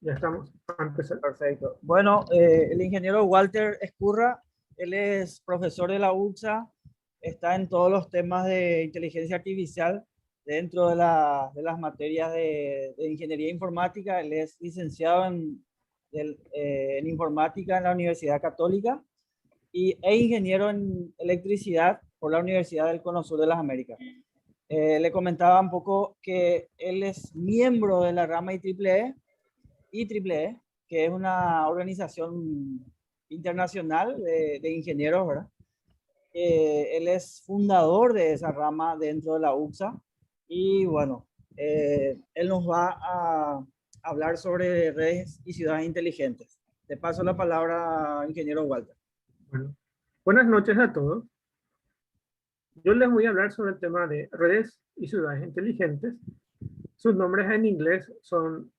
Ya estamos a empezar. Perfecto. Bueno, el ingeniero Walter Escurra, él es profesor de la UCSA, está en todos los temas de inteligencia artificial dentro de las materias de ingeniería informática. Él es licenciado en informática en la Universidad Católica e ingeniero en electricidad por la Universidad del Cono Sur de las Américas. Le comentaba un poco que él es miembro de la rama IEEE, que es una organización internacional de ingenieros, ¿verdad? Él es fundador de esa rama dentro de la UCSA y bueno, él nos va a hablar sobre redes y ciudades inteligentes. Te paso la palabra, ingeniero Walter. Bueno, buenas noches a todos. Yo les voy a hablar sobre el tema de redes y ciudades inteligentes. Sus nombres en inglés son,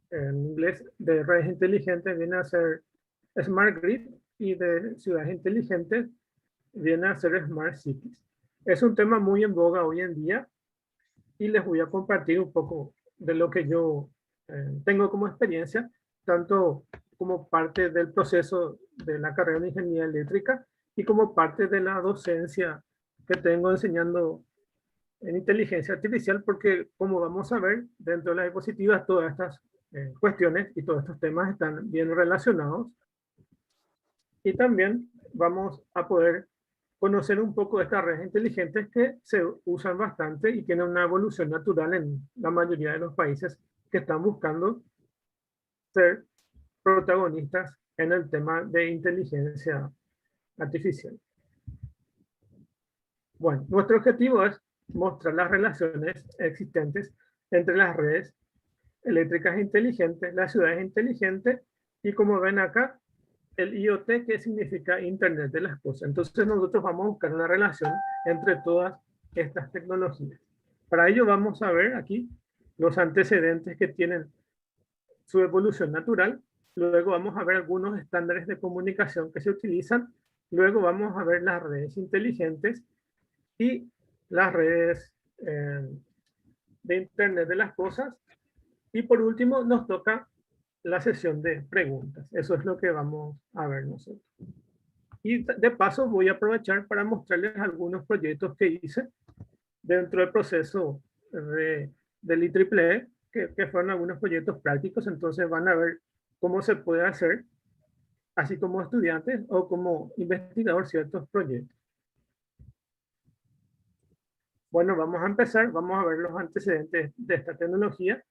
en inglés de redes inteligentes viene a ser Smart Grid y de ciudades inteligentes viene a ser Smart Cities. Es un tema muy en boga hoy en día y les voy a compartir un poco de lo que yo tengo como experiencia, tanto como parte del proceso de la carrera de ingeniería eléctrica y como parte de la docencia que tengo enseñando en inteligencia artificial, porque como vamos a ver, dentro de las diapositivas todas estas cuestiones y todos estos temas están bien relacionados. Y también vamos a poder conocer un poco de estas redes inteligentes que se usan bastante y tienen una evolución natural en la mayoría de los países que están buscando ser protagonistas en el tema de inteligencia artificial. Bueno, nuestro objetivo es mostrar las relaciones existentes entre las redes eléctricas inteligentes, las ciudades inteligentes y, como ven acá, el IoT, que significa Internet de las Cosas. Entonces nosotros vamos a buscar una relación entre todas estas tecnologías. Para ello vamos a ver aquí los antecedentes que tienen su evolución natural. Luego vamos a ver algunos estándares de comunicación que se utilizan. Luego vamos a ver las redes inteligentes y las redes de Internet de las Cosas. Y por último nos toca la sesión de preguntas. Eso es lo que vamos a ver nosotros. Y de paso voy a aprovechar para mostrarles algunos proyectos que hice dentro del proceso del IEEE, que fueron algunos proyectos prácticos. Entonces van a ver cómo se puede hacer, así como estudiantes o como investigador, ciertos proyectos. Bueno, vamos a empezar. Vamos a ver los antecedentes de esta tecnología.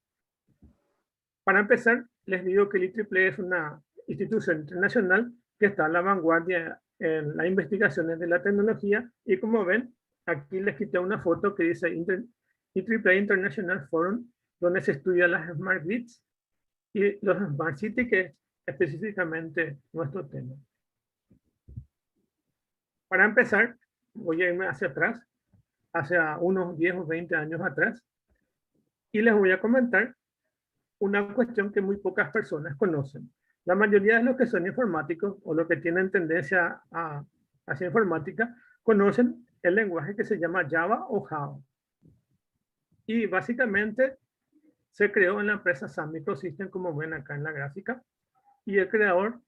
Para empezar, les digo que el IEEE es una institución internacional que está a la vanguardia en las investigaciones de la tecnología, y como ven, aquí les quité una foto que dice IEEE International Forum, donde se estudian las Smart Grids y los Smart Cities, que es específicamente nuestro tema. Para empezar, voy a irme hacia atrás, hacia unos 10 o 20 años atrás, y les voy a comentar una cuestión que muy pocas personas conocen. La mayoría de los que son informáticos o los que tienen tendencia hacia informática conocen el lenguaje que se llama Java o Java. Y básicamente se creó en la empresa Sun Microsystems, como ven acá en la gráfica. Y el creador,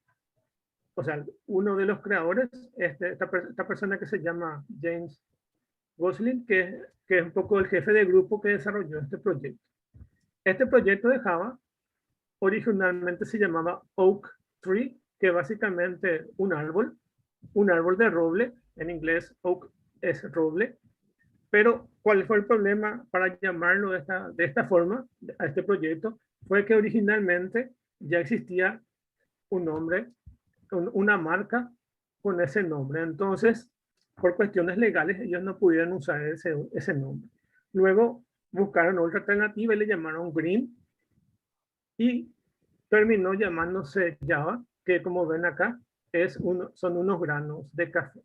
o sea, uno de los creadores, esta persona que se llama James Gosling, que es un poco el jefe de grupo que desarrolló este proyecto. Este proyecto de Java originalmente se llamaba Oak Tree, que básicamente un árbol de roble. En inglés oak es roble. Pero ¿cuál fue el problema para llamarlo de esta forma a este proyecto? Fue que originalmente ya existía un nombre, una marca con ese nombre. Entonces, por cuestiones legales, ellos no pudieron usar ese nombre. Luego buscaron otra alternativa y le llamaron Green, y terminó llamándose Java, que como ven acá son unos granos de café.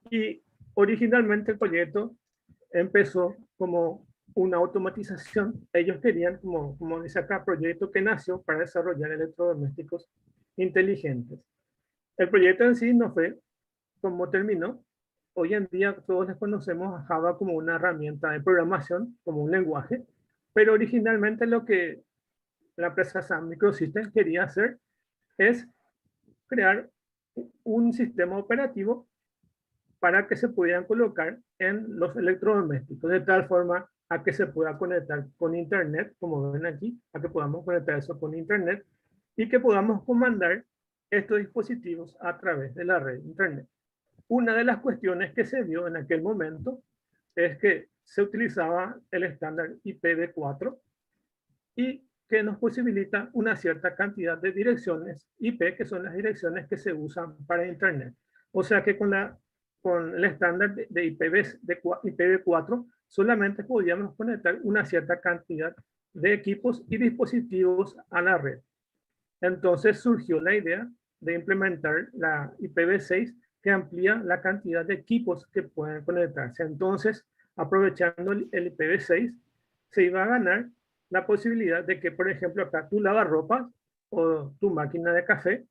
Y originalmente el proyecto empezó como una automatización. Ellos querían, como dice acá, proyecto que nació para desarrollar electrodomésticos inteligentes. El proyecto en sí no fue como terminó. Hoy en día todos les conocemos a Java como una herramienta de programación, como un lenguaje, pero originalmente lo que la empresa Sun Microsystems quería hacer es crear un sistema operativo para que se pudieran colocar en los electrodomésticos, de tal forma a que se pueda conectar con Internet, como ven aquí, a que podamos conectar eso con Internet y que podamos comandar estos dispositivos a través de la red Internet. Una de las cuestiones que se dio en aquel momento es que se utilizaba el estándar IPv4 y que nos posibilita una cierta cantidad de direcciones IP, que son las direcciones que se usan para Internet. O sea que con el estándar de IPv4 solamente podíamos conectar una cierta cantidad de equipos y dispositivos a la red. Entonces surgió la idea de implementar la IPv6, que amplía la cantidad de equipos que pueden conectarse. Entonces, aprovechando el IPv6, se iba a ganar la posibilidad de que, por ejemplo, acá tú lavas ropa o tu máquina de café,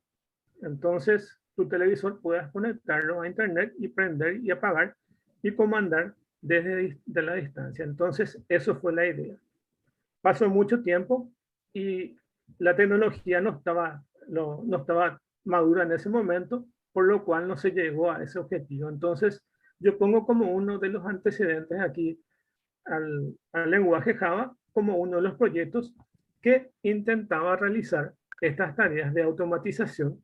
entonces tu televisor puedas conectarlo a Internet y prender y apagar y comandar desde la distancia. Entonces, eso fue la idea. Pasó mucho tiempo y la tecnología no estaba madura en ese momento, por lo cual no se llegó a ese objetivo. Entonces, yo pongo como uno de los antecedentes aquí al lenguaje Java, como uno de los proyectos que intentaba realizar estas tareas de automatización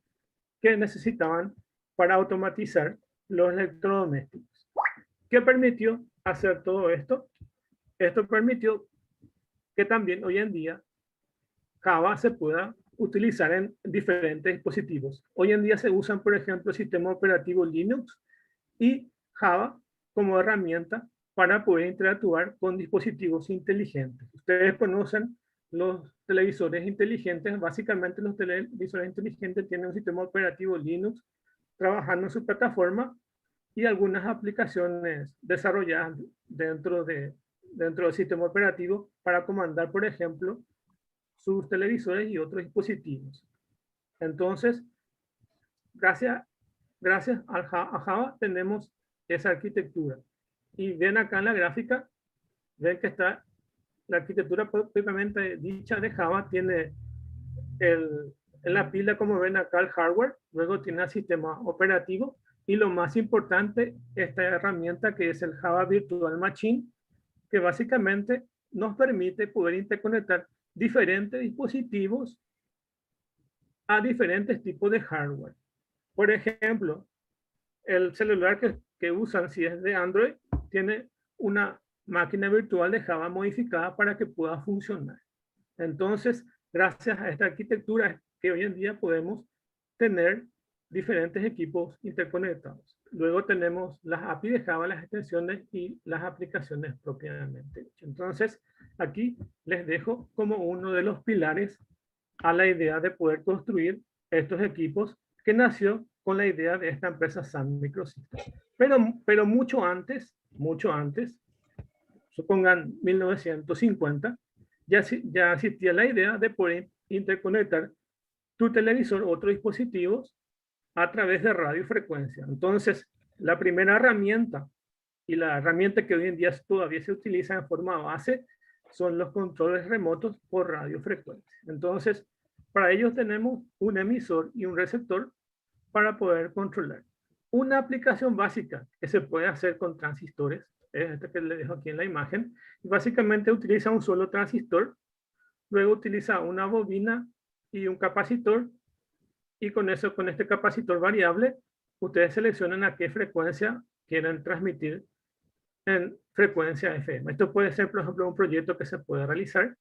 que necesitaban para automatizar los electrodomésticos. ¿Qué permitió hacer todo esto? Esto permitió que también hoy en día Java se pueda utilizar en diferentes dispositivos. Hoy en día se usan, por ejemplo, el sistema operativo Linux y Java como herramienta para poder interactuar con dispositivos inteligentes. Ustedes conocen los televisores inteligentes. Básicamente los televisores inteligentes tienen un sistema operativo Linux trabajando en su plataforma y algunas aplicaciones desarrolladas dentro del sistema operativo para comandar, por ejemplo, sus televisores y otros dispositivos. Entonces, gracias a Java tenemos esa arquitectura. Y ven acá en la gráfica, ven que está la arquitectura propiamente dicha de Java, tiene en la pila, como ven acá, el hardware, luego tiene el sistema operativo y lo más importante, esta herramienta que es el Java Virtual Machine, que básicamente nos permite poder interconectar diferentes dispositivos a diferentes tipos de hardware. Por ejemplo, el celular que usan, si es de Android, tiene una máquina virtual de Java modificada para que pueda funcionar. Entonces, gracias a esta arquitectura que hoy en día podemos tener diferentes equipos interconectados. Luego tenemos las API de Java, las extensiones y las aplicaciones propiamente. Entonces, aquí les dejo como uno de los pilares a la idea de poder construir estos equipos que nació con la idea de esta empresa Sun Microsystems. Pero mucho antes, supongan 1950, ya existía la idea de poder interconectar tu televisor o otros dispositivos a través de radiofrecuencia. Entonces, la primera herramienta y la herramienta que hoy en día todavía se utiliza en forma base son los controles remotos por radiofrecuencia. Entonces, para ellos tenemos un emisor y un receptor para poder controlar. Una aplicación básica que se puede hacer con transistores, es esta que les dejo aquí en la imagen, básicamente utiliza un solo transistor, luego utiliza una bobina y un capacitor, y con este capacitor variable, ustedes seleccionan a qué frecuencia quieren transmitir en frecuencia FM. Esto puede ser, por ejemplo, un proyecto que se puede realizar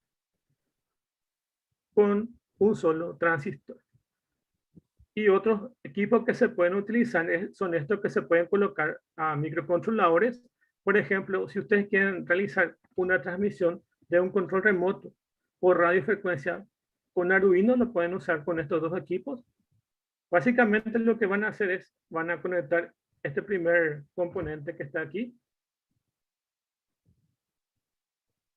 con un solo transistor. Y otros equipos que se pueden utilizar son estos que se pueden colocar a microcontroladores. Por ejemplo, si ustedes quieren realizar una transmisión de un control remoto por radiofrecuencia con Arduino, lo pueden usar con estos dos equipos. Básicamente lo que van a hacer es, van a conectar este primer componente que está aquí,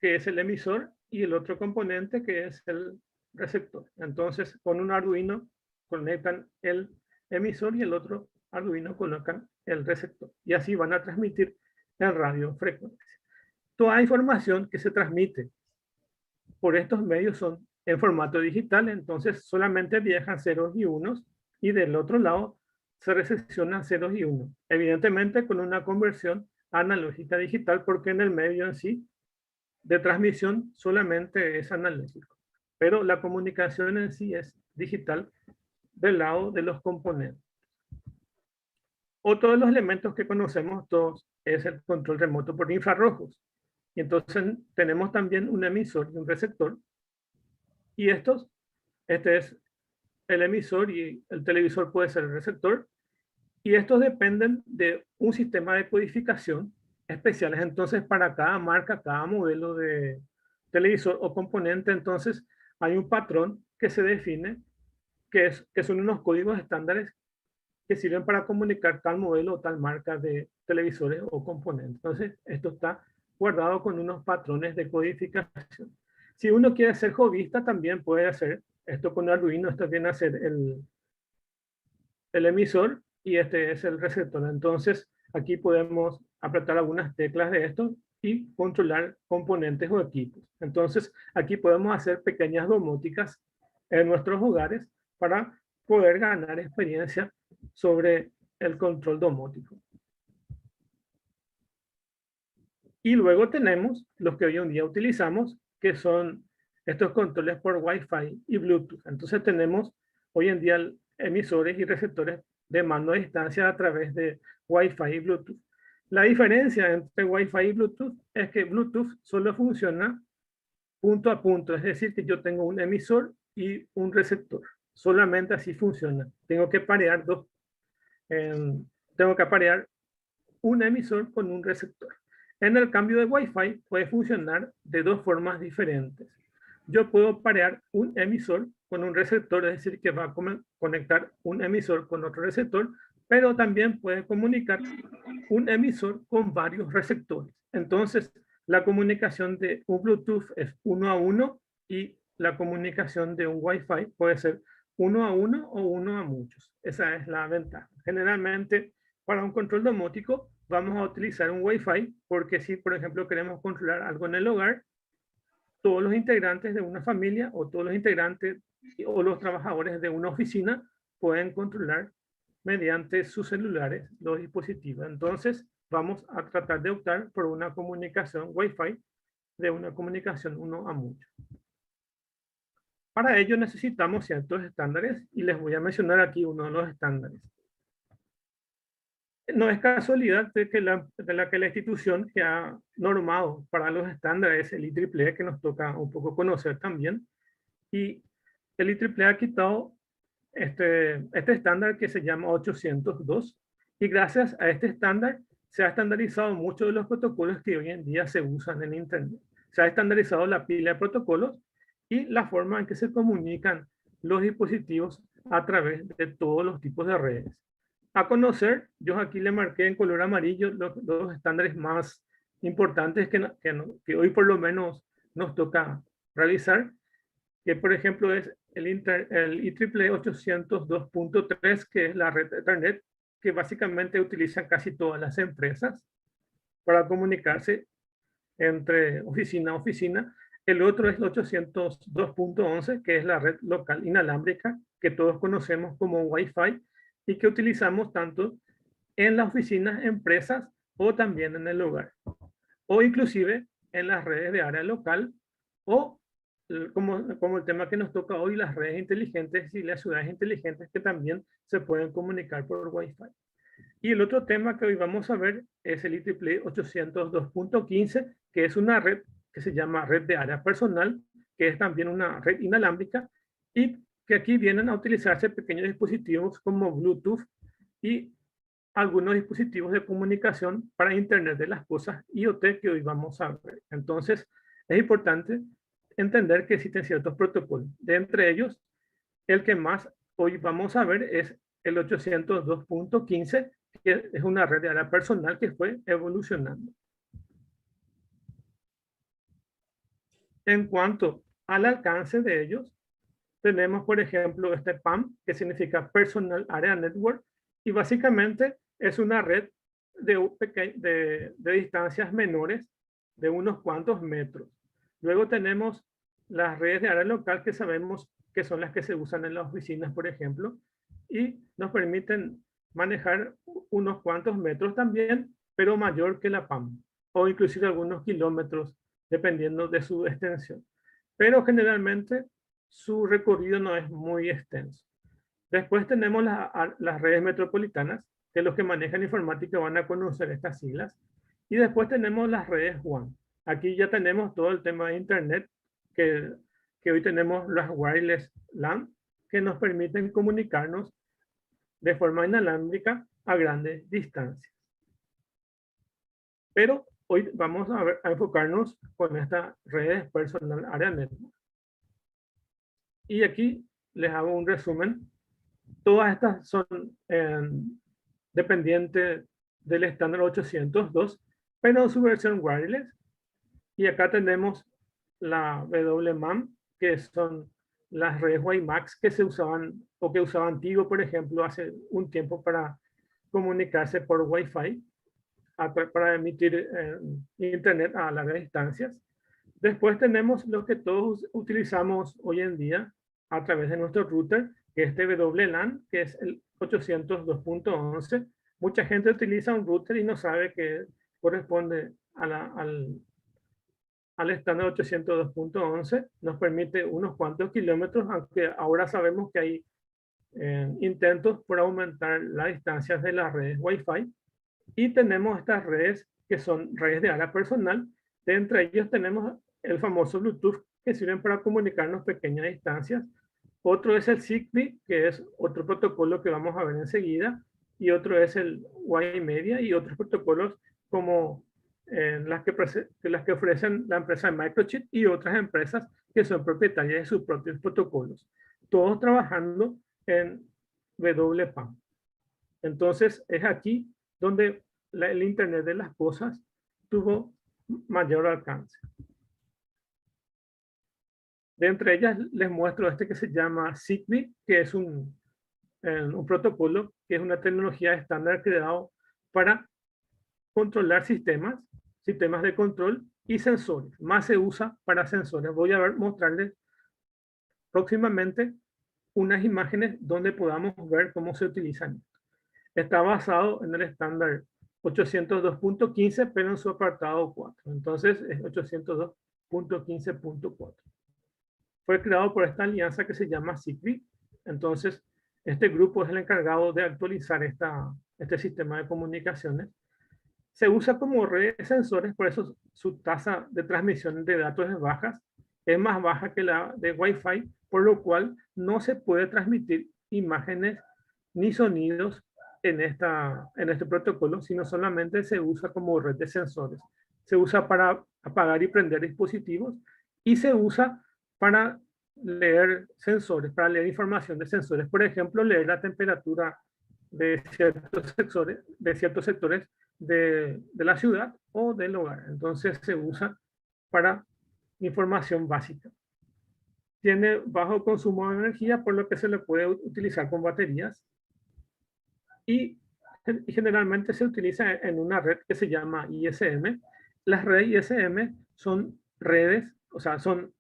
que es el emisor, y el otro componente que es el receptor. Entonces, con un Arduino conectan el emisor y el otro Arduino colocan el receptor. Y así van a transmitir en radiofrecuencia. Toda información que se transmite por estos medios son en formato digital, entonces solamente viajan ceros y unos, y del otro lado se recepcionan ceros y unos. Evidentemente con una conversión analógica digital, porque en el medio en sí de transmisión solamente es analógico, pero la comunicación en sí es digital del lado de los componentes. Otro de los elementos que conocemos todos es el control remoto por infrarrojos. Y entonces tenemos también un emisor y un receptor. Y este es el emisor y el televisor puede ser el receptor. Y estos dependen de un sistema de codificación especiales. Entonces, para cada marca, cada modelo de televisor o componente, entonces hay un patrón que se define, que son unos códigos estándares que sirven para comunicar tal modelo o tal marca de televisores o componentes. Entonces, esto está guardado con unos patrones de codificación. Si uno quiere ser hobbyista, también puede hacer esto con Arduino. Esto viene a ser el emisor y este es el receptor. Entonces, aquí podemos apretar algunas teclas de esto y controlar componentes o equipos. Entonces, aquí podemos hacer pequeñas domóticas en nuestros hogares para poder ganar experiencia sobre el control domótico. Y luego tenemos los que hoy en día utilizamos, que son estos controles por Wi-Fi y Bluetooth. Entonces tenemos hoy en día emisores y receptores de mando a distancia a través de Wi-Fi y Bluetooth. La diferencia entre Wi-Fi y Bluetooth es que Bluetooth solo funciona punto a punto, es decir, que yo tengo un emisor y un receptor. Solamente así funciona. Tengo que parear un emisor con un receptor. En el cambio de Wi-Fi puede funcionar de dos formas diferentes. Yo puedo parear un emisor con un receptor, es decir, que va a conectar un emisor con otro receptor, pero también puede comunicar un emisor con varios receptores. Entonces, la comunicación de un Bluetooth es 1 a 1 y la comunicación de un Wi-Fi puede ser 1 a 1 o 1 a muchos. Esa es la ventaja. Generalmente, para un control domótico, vamos a utilizar un Wi-Fi porque si, por ejemplo, queremos controlar algo en el hogar, todos los integrantes de una familia o todos los integrantes o los trabajadores de una oficina pueden controlar mediante sus celulares los dispositivos. Entonces, vamos a tratar de optar por una comunicación Wi-Fi de una comunicación uno a muchos. Para ello necesitamos ciertos estándares y les voy a mencionar aquí uno de los estándares. No es casualidad de que la institución que ha normado para los estándares es el IEEE, que nos toca un poco conocer también. Y el IEEE ha quitado este estándar que se llama 802. Y gracias a este estándar se ha estandarizado muchos de los protocolos que hoy en día se usan en Internet. Se ha estandarizado la pila de protocolos y la forma en que se comunican los dispositivos a través de todos los tipos de redes. A conocer, yo aquí le marqué en color amarillo los estándares más importantes que hoy por lo menos nos toca realizar, que por ejemplo es el IEEE 802.3, que es la red de Ethernet, que básicamente utilizan casi todas las empresas para comunicarse entre oficina a oficina. El otro es el 802.11, que es la red local inalámbrica, que todos conocemos como Wi-Fi, y que utilizamos tanto en las oficinas, empresas o también en el hogar, o inclusive en las redes de área local, o como el tema que nos toca hoy, las redes inteligentes y las ciudades inteligentes que también se pueden comunicar por Wi-Fi. Y el otro tema que hoy vamos a ver es el IEEE 802.15, que es una red que se llama red de área personal, que es también una red inalámbrica, y que aquí vienen a utilizarse pequeños dispositivos como Bluetooth y algunos dispositivos de comunicación para Internet de las cosas, IoT, que hoy vamos a ver. Entonces, es importante entender que existen ciertos protocolos. De entre ellos, el que más hoy vamos a ver es el 802.15, que es una red de área personal que fue evolucionando. En cuanto al alcance de ellos, tenemos, por ejemplo, este PAM, que significa Personal Area Network, y básicamente es una red de distancias menores de unos cuantos metros. Luego tenemos las redes de área local que sabemos que son las que se usan en las oficinas, por ejemplo, y nos permiten manejar unos cuantos metros también, pero mayor que la PAM, o inclusive algunos kilómetros, dependiendo de su extensión. Pero generalmente su recorrido no es muy extenso. Después tenemos las redes metropolitanas, que los que manejan informática van a conocer estas siglas. Y después tenemos las redes WAN. Aquí ya tenemos todo el tema de Internet, que hoy tenemos las wireless LAN, que nos permiten comunicarnos de forma inalámbrica a grandes distancias. Pero hoy vamos a enfocarnos con estas redes personal area network. Y aquí les hago un resumen. Todas estas son dependientes del estándar 802, pero en su versión wireless. Y acá tenemos la WMAN, que son las redes WiMAX que se usaban o que usaba Tigo, por ejemplo, hace un tiempo para comunicarse por Wi-Fi, para emitir internet a largas distancias. Después tenemos lo que todos utilizamos hoy en día a través de nuestro router, que es WLAN, que es el 802.11. Mucha gente utiliza un router y no sabe que corresponde al estándar 802.11. Nos permite unos cuantos kilómetros, aunque ahora sabemos que hay intentos por aumentar las distancias de las redes Wi-Fi. Y tenemos estas redes que son redes de área personal. De entre ellos tenemos el famoso Bluetooth, que sirven para comunicarnos pequeñas distancias. Otro es el Zigbee, que es otro protocolo que vamos a ver enseguida. Y otro es el WiMedia y otros protocolos como las que ofrecen la empresa Microchip y otras empresas que son propietarias de sus propios protocolos. Todos trabajando en WPAN. Entonces es aquí donde el Internet de las cosas tuvo mayor alcance. De entre ellas les muestro este que se llama Zigbee, que es un protocolo, que es una tecnología estándar creado para controlar sistemas de control y sensores. Más se usa para sensores. Voy a mostrarles próximamente unas imágenes donde podamos ver cómo se utilizan. Está basado en el estándar 802.15, pero en su apartado 4. Entonces es 802.15.4. Fue creado por esta alianza que se llama Zigbee. Entonces, este grupo es el encargado de actualizar este sistema de comunicaciones. Se usa como red de sensores, por eso su tasa de transmisión de datos es baja. Es más baja que la de Wi-Fi, por lo cual no se puede transmitir imágenes ni sonidos en este protocolo, sino solamente se usa como red de sensores. Se usa para apagar y prender dispositivos y se usa para leer sensores, para leer información de sensores. Por ejemplo, leer la temperatura de ciertos sectores de la ciudad o del hogar. Entonces se usa para información básica. Tiene bajo consumo de energía, por lo que se le puede utilizar con baterías. Y generalmente se utiliza en una red que se llama ISM. Las redes ISM son redes, o sea, son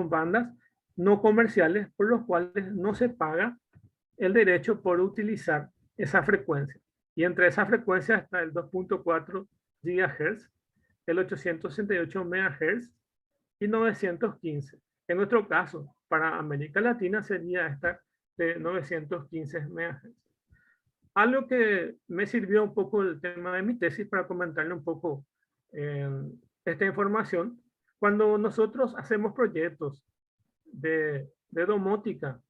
bandas no comerciales, por los cuales no se paga el derecho por utilizar esa frecuencia. Y entre esa frecuencia está el 2.4 GHz, el 868 MHz y 915. En nuestro caso, para América Latina sería esta de 915 MHz. Algo que me sirvió un poco el tema de mi tesis para comentarle un poco esta información. Cuando nosotros hacemos proyectos de domótica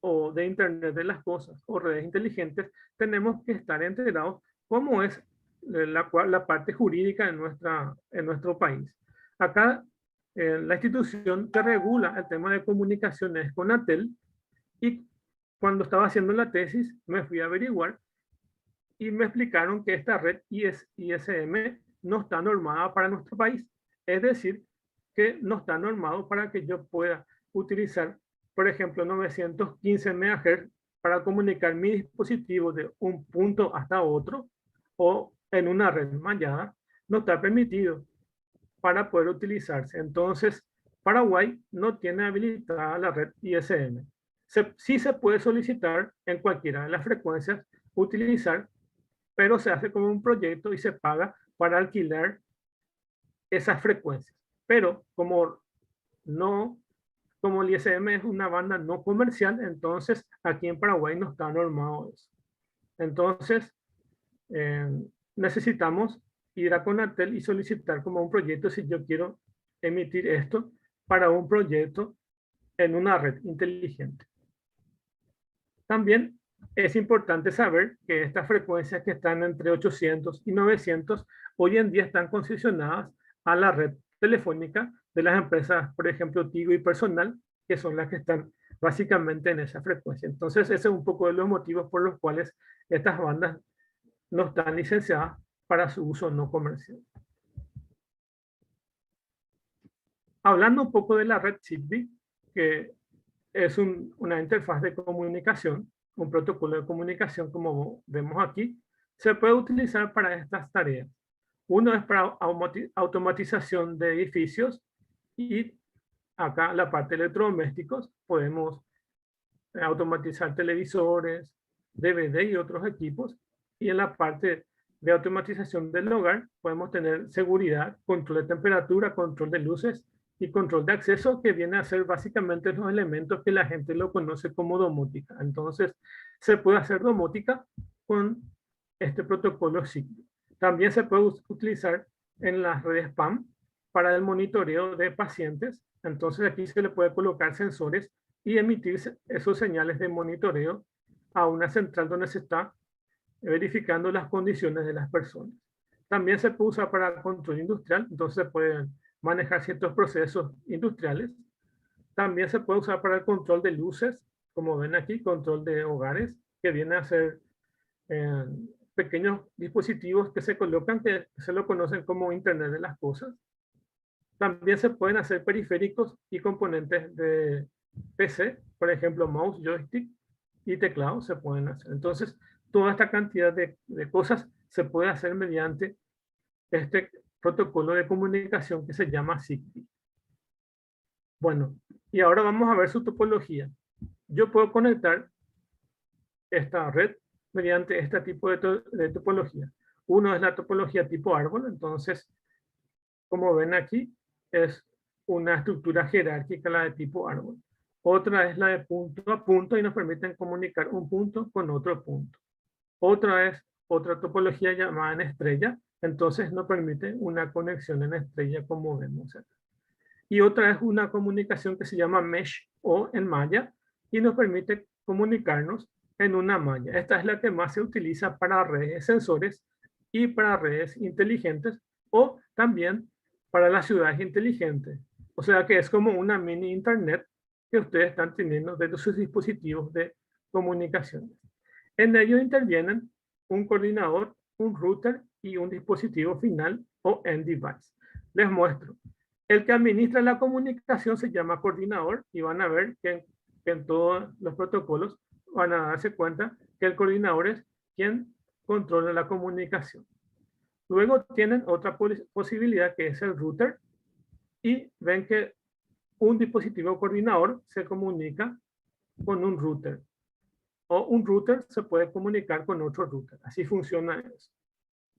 o de Internet de las cosas o redes inteligentes, tenemos que estar enterados cómo es la parte jurídica en nuestro país. Acá la institución que regula el tema de comunicaciones es CONATEL, y cuando estaba haciendo la tesis me fui a averiguar y me explicaron que esta red ISM no está normada para nuestro país. Es decir, que no está normado para que yo pueda utilizar, por ejemplo, 915 MHz para comunicar mi dispositivo de un punto hasta otro o en una red mallada. No está permitido para poder utilizarse. Entonces, Paraguay no tiene habilitada la red ISM. Sí se puede solicitar en cualquiera de las frecuencias utilizar, pero se hace como un proyecto y se paga para alquilar esas frecuencias. Pero como el ISM es una banda no comercial, entonces aquí en Paraguay no está normado eso. Entonces, eh, necesitamos ir a Conatel y solicitar como un proyecto si yo quiero emitir esto para un proyecto en una red inteligente. También es importante saber que estas frecuencias que están entre 800 y 900 hoy en día están concesionadas a la red telefónica de las empresas, por ejemplo, Tigo y Personal, que son las que están básicamente en esa frecuencia. Entonces, ese es un poco de los motivos por los cuales estas bandas no están licenciadas para su uso no comercial. Hablando un poco de la red Zigbee, que es una interfaz de comunicación, un protocolo de comunicación como vemos aquí, se puede utilizar para estas tareas. Uno es para automatización de edificios y acá la parte de electrodomésticos podemos automatizar televisores, DVD y otros equipos. Y en la parte de automatización del hogar podemos tener seguridad, control de temperatura, control de luces y control de acceso, que viene a ser básicamente los elementos que la gente lo conoce como domótica. Entonces, se puede hacer domótica con este protocolo Zigbee. También se puede utilizar en las redes PAM para el monitoreo de pacientes. Entonces, aquí se le puede colocar sensores y emitir esos señales de monitoreo a una central donde se está verificando las condiciones de las personas. También se puede usar para control industrial, entonces se pueden manejar ciertos procesos industriales. También se puede usar para el control de luces, como ven aquí, control de hogares, que viene a ser pequeños dispositivos que se colocan, que se lo conocen como Internet de las Cosas. También se pueden hacer periféricos y componentes de PC, por ejemplo, mouse, joystick y teclado se pueden hacer. Entonces, toda esta cantidad de cosas se puede hacer mediante este protocolo de comunicación que se llama Zigbee. Bueno, y ahora vamos a ver su topología. Yo puedo conectar esta red mediante este tipo de topología. Uno es la topología tipo árbol, entonces, como ven aquí, es una estructura jerárquica la de tipo árbol. Otra es la de punto a punto y nos permiten comunicar un punto con otro punto. Otra es otra topología llamada en estrella, entonces nos permite una conexión en estrella como vemos acá. Y otra es una comunicación que se llama mesh o en malla y nos permite comunicarnos en una malla. Esta es la que más se utiliza para redes de sensores y para redes inteligentes o también para las ciudades inteligentes. O sea que es como una mini internet que ustedes están teniendo desde sus dispositivos de comunicación. En ello intervienen un coordinador, un router y un dispositivo final o end device. Les muestro. El que administra la comunicación se llama coordinador y van a ver que en todos los protocolos van a darse cuenta que el coordinador es quien controla la comunicación. Luego tienen otra posibilidad que es el router y ven que un dispositivo coordinador se comunica con un router o un router se puede comunicar con otro router. Así funciona eso.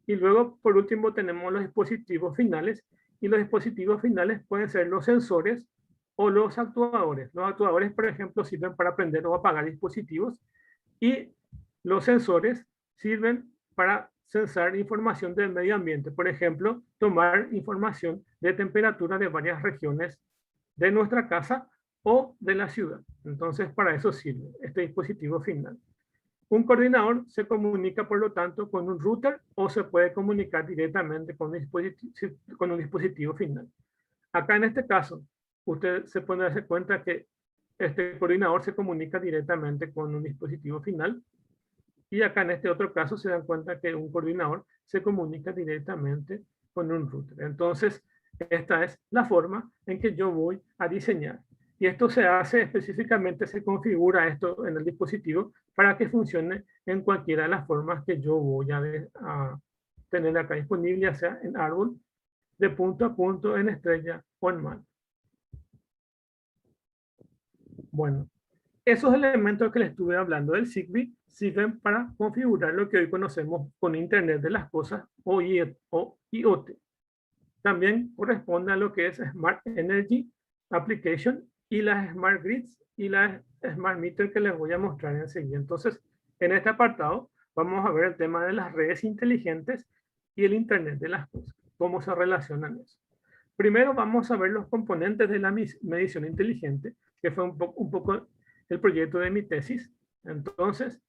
Y luego, por último, tenemos los dispositivos finales y los dispositivos finales pueden ser los sensores o los actuadores. Los actuadores, por ejemplo, sirven para prender o apagar dispositivos y los sensores sirven para censar información del medio ambiente. Por ejemplo, tomar información de temperatura de varias regiones de nuestra casa o de la ciudad. Entonces, para eso sirve este dispositivo final. Un coordinador se comunica, por lo tanto, con un router o se puede comunicar directamente con un dispositivo final. Acá en este caso, usted se puede darse cuenta que este coordinador se comunica directamente con un dispositivo final y acá en este otro caso se dan cuenta que un coordinador se comunica directamente con un router. Entonces, esta es la forma en que yo voy a diseñar. Y esto se hace específicamente, se configura esto en el dispositivo para que funcione en cualquiera de las formas que yo voy a tener acá disponible, ya sea en árbol, de punto a punto, en estrella o en mano. Bueno, esos elementos que les estuve hablando del Zigbee sirven para configurar lo que hoy conocemos con Internet de las Cosas o IoT. También corresponde a lo que es Smart Energy Application y las Smart Grids y las Smart Meter que les voy a mostrar enseguida. Entonces, en este apartado vamos a ver el tema de las redes inteligentes y el Internet de las Cosas, cómo se relacionan eso. Primero vamos a ver los componentes de la medición inteligente, que fue un poco el proyecto de mi tesis. Entonces,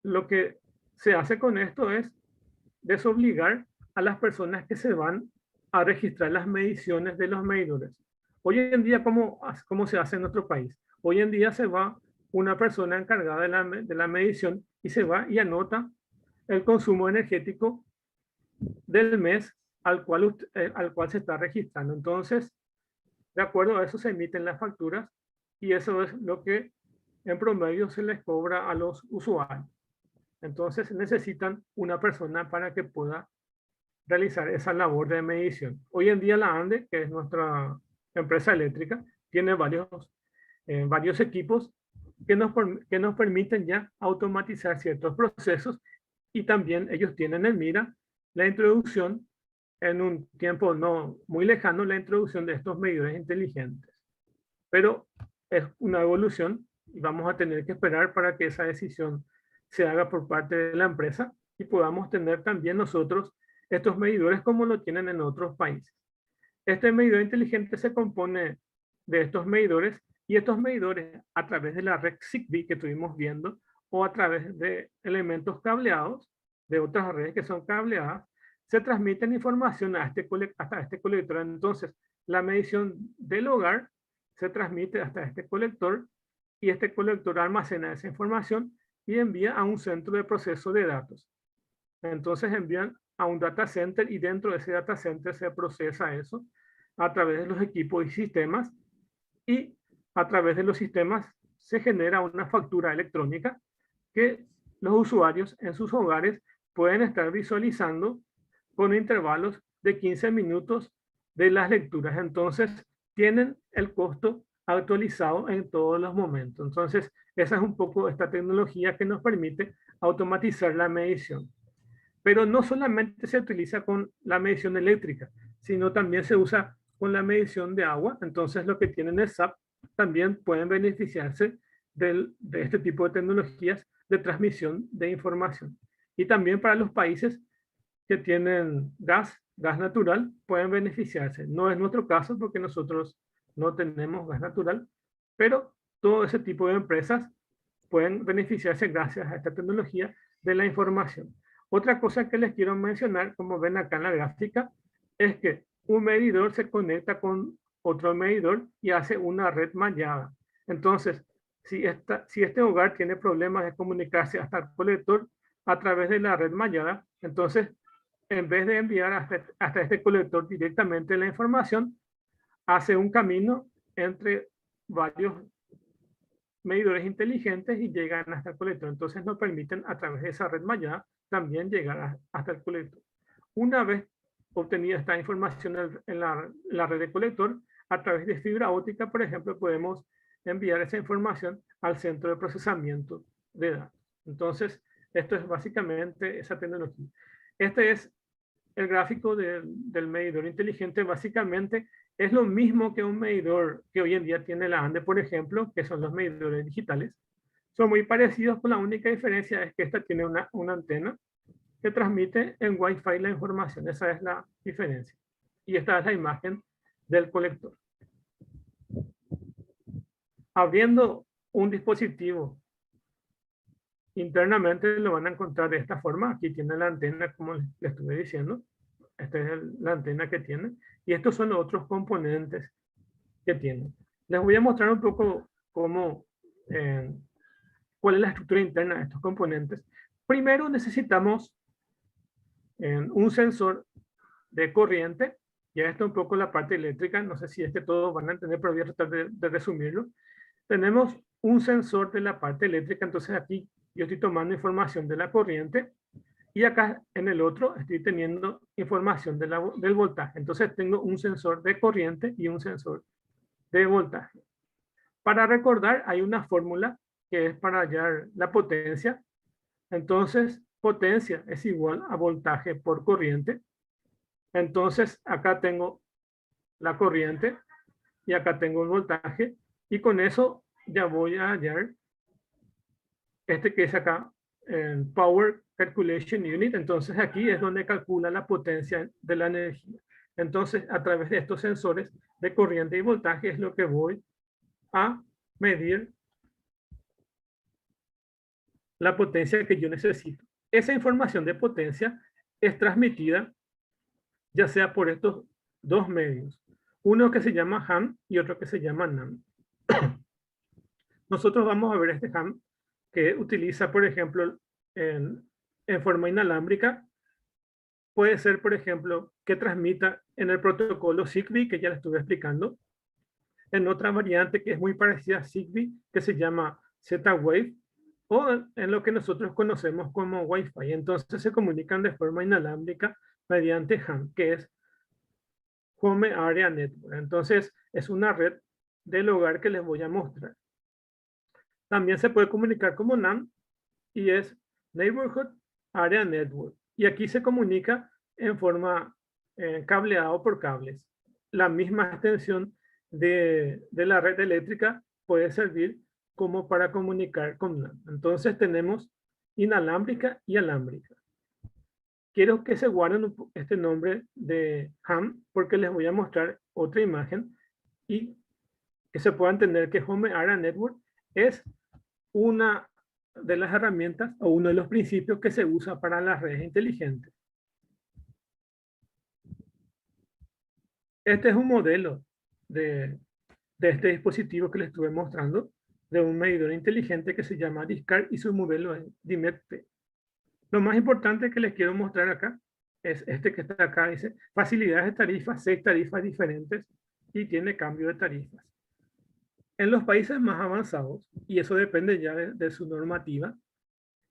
lo que se hace con esto es desobligar a las personas que se van a registrar las mediciones de los medidores. Hoy en día, ¿cómo se hace en nuestro país? Hoy en día se va una persona encargada de la medición y se va y anota el consumo energético del mes al cual se está registrando. Entonces, de acuerdo a eso se emiten las facturas y eso es lo que en promedio se les cobra a los usuarios. Entonces necesitan una persona para que pueda realizar esa labor de medición. Hoy en día la ANDE, que es nuestra empresa eléctrica, tiene varios equipos que nos permiten ya automatizar ciertos procesos y también ellos tienen en mira la introducción en un tiempo no muy lejano, la introducción de estos medidores inteligentes. Pero es una evolución y vamos a tener que esperar para que esa decisión se haga por parte de la empresa y podamos tener también nosotros estos medidores como lo tienen en otros países. Este medidor inteligente se compone de estos medidores y estos medidores a través de la red Zigbee que estuvimos viendo o a través de elementos cableados de otras redes que son cableadas, se transmiten información hasta este colector. Entonces, la medición del hogar se transmite hasta este colector y este colector almacena esa información y envía a un centro de proceso de datos. Entonces envían a un data center y dentro de ese data center se procesa eso a través de los equipos y sistemas y a través de los sistemas se genera una factura electrónica que los usuarios en sus hogares pueden estar visualizando con intervalos de 15 minutos de las lecturas. Entonces, tienen el costo actualizado en todos los momentos. Entonces, esa es un poco esta tecnología que nos permite automatizar la medición. Pero no solamente se utiliza con la medición eléctrica, sino también se usa con la medición de agua. Entonces, los que tienen el SAP también pueden beneficiarse de este tipo de tecnologías de transmisión de información. Y también para los países que tienen gas natural, pueden beneficiarse. No es nuestro caso porque nosotros no tenemos gas natural, pero todo ese tipo de empresas pueden beneficiarse gracias a esta tecnología de la información. Otra cosa que les quiero mencionar, como ven acá en la gráfica, es que un medidor se conecta con otro medidor y hace una red mallada. Entonces, si este hogar tiene problemas de comunicarse hasta el colector a través de la red mallada, entonces, en vez de enviar hasta este colector directamente la información, hace un camino entre varios medidores inteligentes y llegan hasta el colector. Entonces nos permiten a través de esa red mallada también llegar hasta el colector. Una vez obtenida esta información en la red de colector, a través de fibra óptica, por ejemplo, podemos enviar esa información al centro de procesamiento de datos. Entonces, esto es básicamente esa tecnología. Este es el gráfico del medidor inteligente. Básicamente es lo mismo que un medidor que hoy en día tiene la ANDE, por ejemplo, que son los medidores digitales. Son muy parecidos, con la única diferencia es que esta tiene una antena que transmite en Wi-Fi la información. Esa es la diferencia. Y esta es la imagen del colector. Abriendo un dispositivo internamente lo van a encontrar de esta forma. Aquí tiene la antena, como les estuve diciendo. Esta es la antena que tiene. Y estos son los otros componentes que tiene. Les voy a mostrar un poco cuál es la estructura interna de estos componentes. Primero necesitamos un sensor de corriente. Ya esto un poco la parte eléctrica. No sé si es que todos van a entender, pero voy a tratar de resumirlo. Tenemos un sensor de la parte eléctrica. Entonces aquí yo estoy tomando información de la corriente. Y acá en el otro estoy teniendo información del voltaje. Entonces tengo un sensor de corriente y un sensor de voltaje. Para recordar, hay una fórmula que es para hallar la potencia. Entonces, potencia es igual a voltaje por corriente. Entonces, acá tengo la corriente y acá tengo el voltaje. Y con eso ya voy a hallar este que es acá, Power Calculation Unit. Entonces, aquí es donde calcula la potencia de la energía. Entonces, a través de estos sensores de corriente y voltaje es lo que voy a medir la potencia que yo necesito. Esa información de potencia es transmitida ya sea por estos dos medios, uno que se llama ham y otro que se llama nam. Nosotros vamos a ver este ham que utiliza, por ejemplo, en forma inalámbrica. Puede ser, por ejemplo, que transmita en el protocolo Zigbee, que ya le estuve explicando, en otra variante que es muy parecida a Zigbee, que se llama Z-Wave, o en lo que nosotros conocemos como Wi-Fi. Entonces se comunican de forma inalámbrica mediante ham, que es Home Area Network. Entonces es una red del hogar que les voy a mostrar. También se puede comunicar como NAN y es Neighborhood Area Network. Y aquí se comunica en forma cableado por cables. La misma extensión de la red eléctrica puede servir como para comunicar con NAN. Entonces tenemos inalámbrica y alámbrica. Quiero que se guarden este nombre de ham porque les voy a mostrar otra imagen y que se pueda entender que Home Area Network es una de las herramientas o uno de los principios que se usa para las redes inteligentes. Este es un modelo de este dispositivo que les estuve mostrando, de un medidor inteligente que se llama DISCAR y su modelo es DIMET-P. Lo más importante que les quiero mostrar acá es este que está acá, dice facilidades de tarifas, 6 tarifas diferentes y tiene cambio de tarifas. En los países más avanzados, y eso depende ya de su normativa,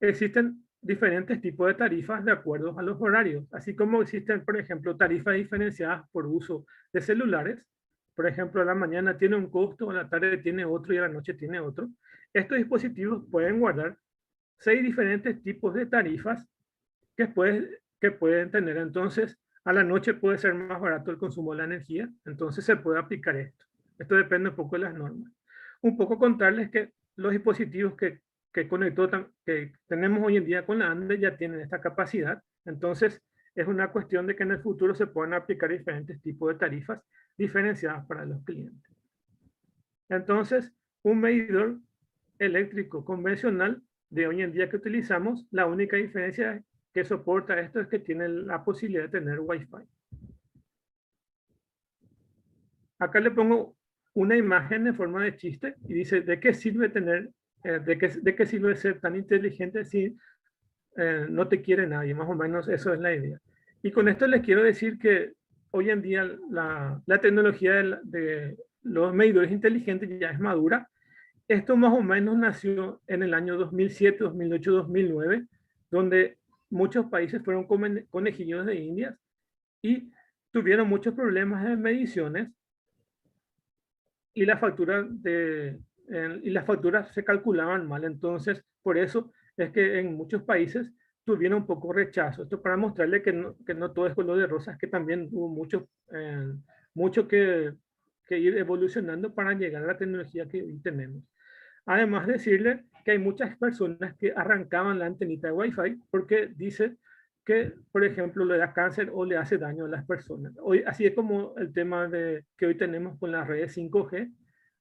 existen diferentes tipos de tarifas de acuerdo a los horarios, así como existen, por ejemplo, tarifas diferenciadas por uso de celulares. Por ejemplo, a la mañana tiene un costo, a la tarde tiene otro y a la noche tiene otro. Estos dispositivos pueden guardar 6 diferentes tipos de tarifas que pueden tener. Entonces, a la noche puede ser más barato el consumo de la energía, entonces se puede aplicar esto. Esto depende un poco de las normas. Un poco contarles que los dispositivos que que tenemos hoy en día con la ANDE ya tienen esta capacidad. Entonces, es una cuestión de que en el futuro se puedan aplicar diferentes tipos de tarifas diferenciadas para los clientes. Entonces, un medidor eléctrico convencional de hoy en día que utilizamos, la única diferencia que soporta esto es que tiene la posibilidad de tener Wi-Fi. Acá le pongo una imagen en forma de chiste y dice, ¿de qué sirve tener, de qué sirve ser tan inteligente si no te quiere nadie? Más o menos eso es la idea. Y con esto les quiero decir que hoy en día la tecnología de los medidores inteligentes ya es madura. Esto más o menos nació en el año 2007, 2008, 2009, donde muchos países fueron conejillos de indias y tuvieron muchos problemas de mediciones y las facturas se calculaban mal. Entonces, por eso es que en muchos países tuvieron un poco rechazo. Esto para mostrarle que no todo es color de rosas, que también hubo mucho que ir evolucionando para llegar a la tecnología que hoy tenemos. Además, decirle que hay muchas personas que arrancaban la antenita de Wi-Fi porque dice que, por ejemplo, le da cáncer o le hace daño a las personas. Hoy, así es como el tema que hoy tenemos con las redes 5G.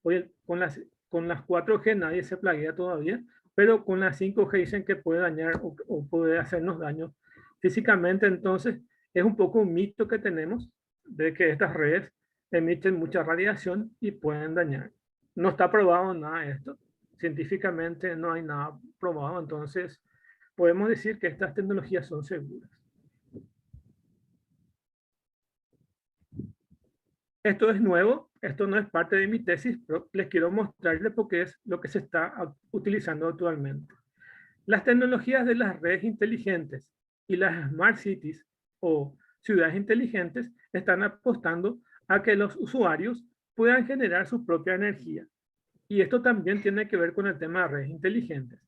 Hoy con las 4G nadie se plaguea todavía, pero con las 5G dicen que puede dañar o puede hacernos daño físicamente. Entonces, es un poco un mito que tenemos de que estas redes emiten mucha radiación y pueden dañar. No está probado nada de esto. Científicamente no hay nada probado, entonces podemos decir que estas tecnologías son seguras. Esto es nuevo, esto no es parte de mi tesis, pero les quiero mostrarles porque es lo que se está utilizando actualmente. Las tecnologías de las redes inteligentes y las smart cities o ciudades inteligentes están apostando a que los usuarios puedan generar su propia energía. Y esto también tiene que ver con el tema de redes inteligentes.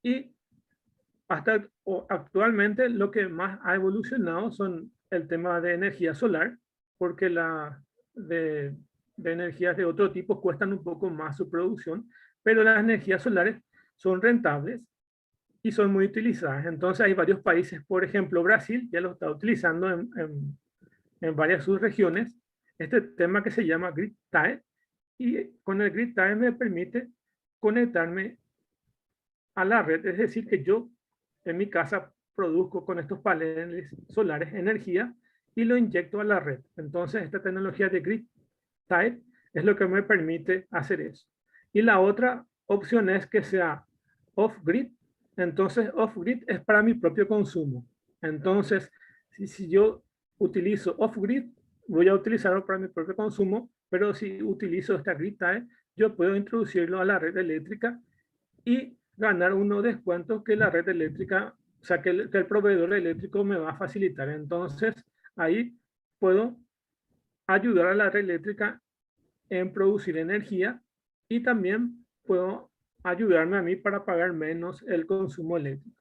Y actualmente lo que más ha evolucionado son el tema de energía solar, porque de energías de otro tipo cuestan un poco más su producción, pero las energías solares son rentables y son muy utilizadas. Entonces hay varios países, por ejemplo Brasil ya lo está utilizando en varias subregiones, este tema que se llama Grid Tie, y con el Grid Tie me permite conectarme a la red, es decir, que yo en mi casa produzco con estos paneles solares energía y lo inyecto a la red. Entonces, esta tecnología de Grid Type es lo que me permite hacer eso. Y la otra opción es que sea off-grid. Entonces, off-grid es para mi propio consumo. Entonces, si yo utilizo off-grid, voy a utilizarlo para mi propio consumo, pero si utilizo esta Grid Type, yo puedo introducirlo a la red eléctrica y ganar unos descuentos que la red eléctrica, o sea, que el proveedor eléctrico me va a facilitar. Entonces, ahí puedo ayudar a la red eléctrica en producir energía y también puedo ayudarme a mí para pagar menos el consumo eléctrico.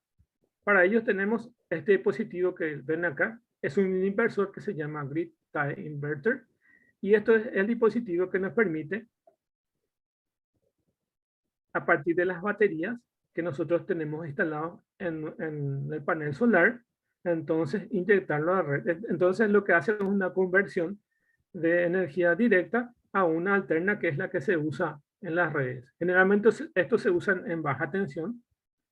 Para ello tenemos este dispositivo que ven acá. Es un inversor que se llama Grid Tie Inverter. Y esto es el dispositivo que nos permite, a partir de las baterías que nosotros tenemos instalados en el panel solar, entonces inyectarlo a la red. Entonces lo que hace es una conversión de energía directa a una alterna que es la que se usa en las redes. Generalmente estos se usan en baja tensión,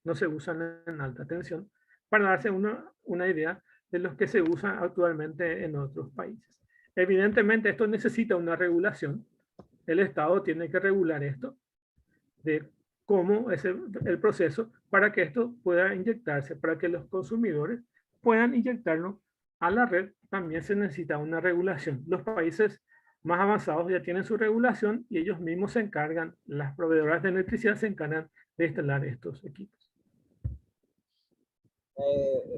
no se usan en alta tensión, para darse una idea de los que se usan actualmente en otros países. Evidentemente esto necesita una regulación. El Estado tiene que regular esto de cómo es el proceso para que esto pueda inyectarse, para que los consumidores puedan inyectarlo a la red. También se necesita una regulación. Los países más avanzados ya tienen su regulación y ellos mismos se encargan, las proveedoras de electricidad se encargan de instalar estos equipos.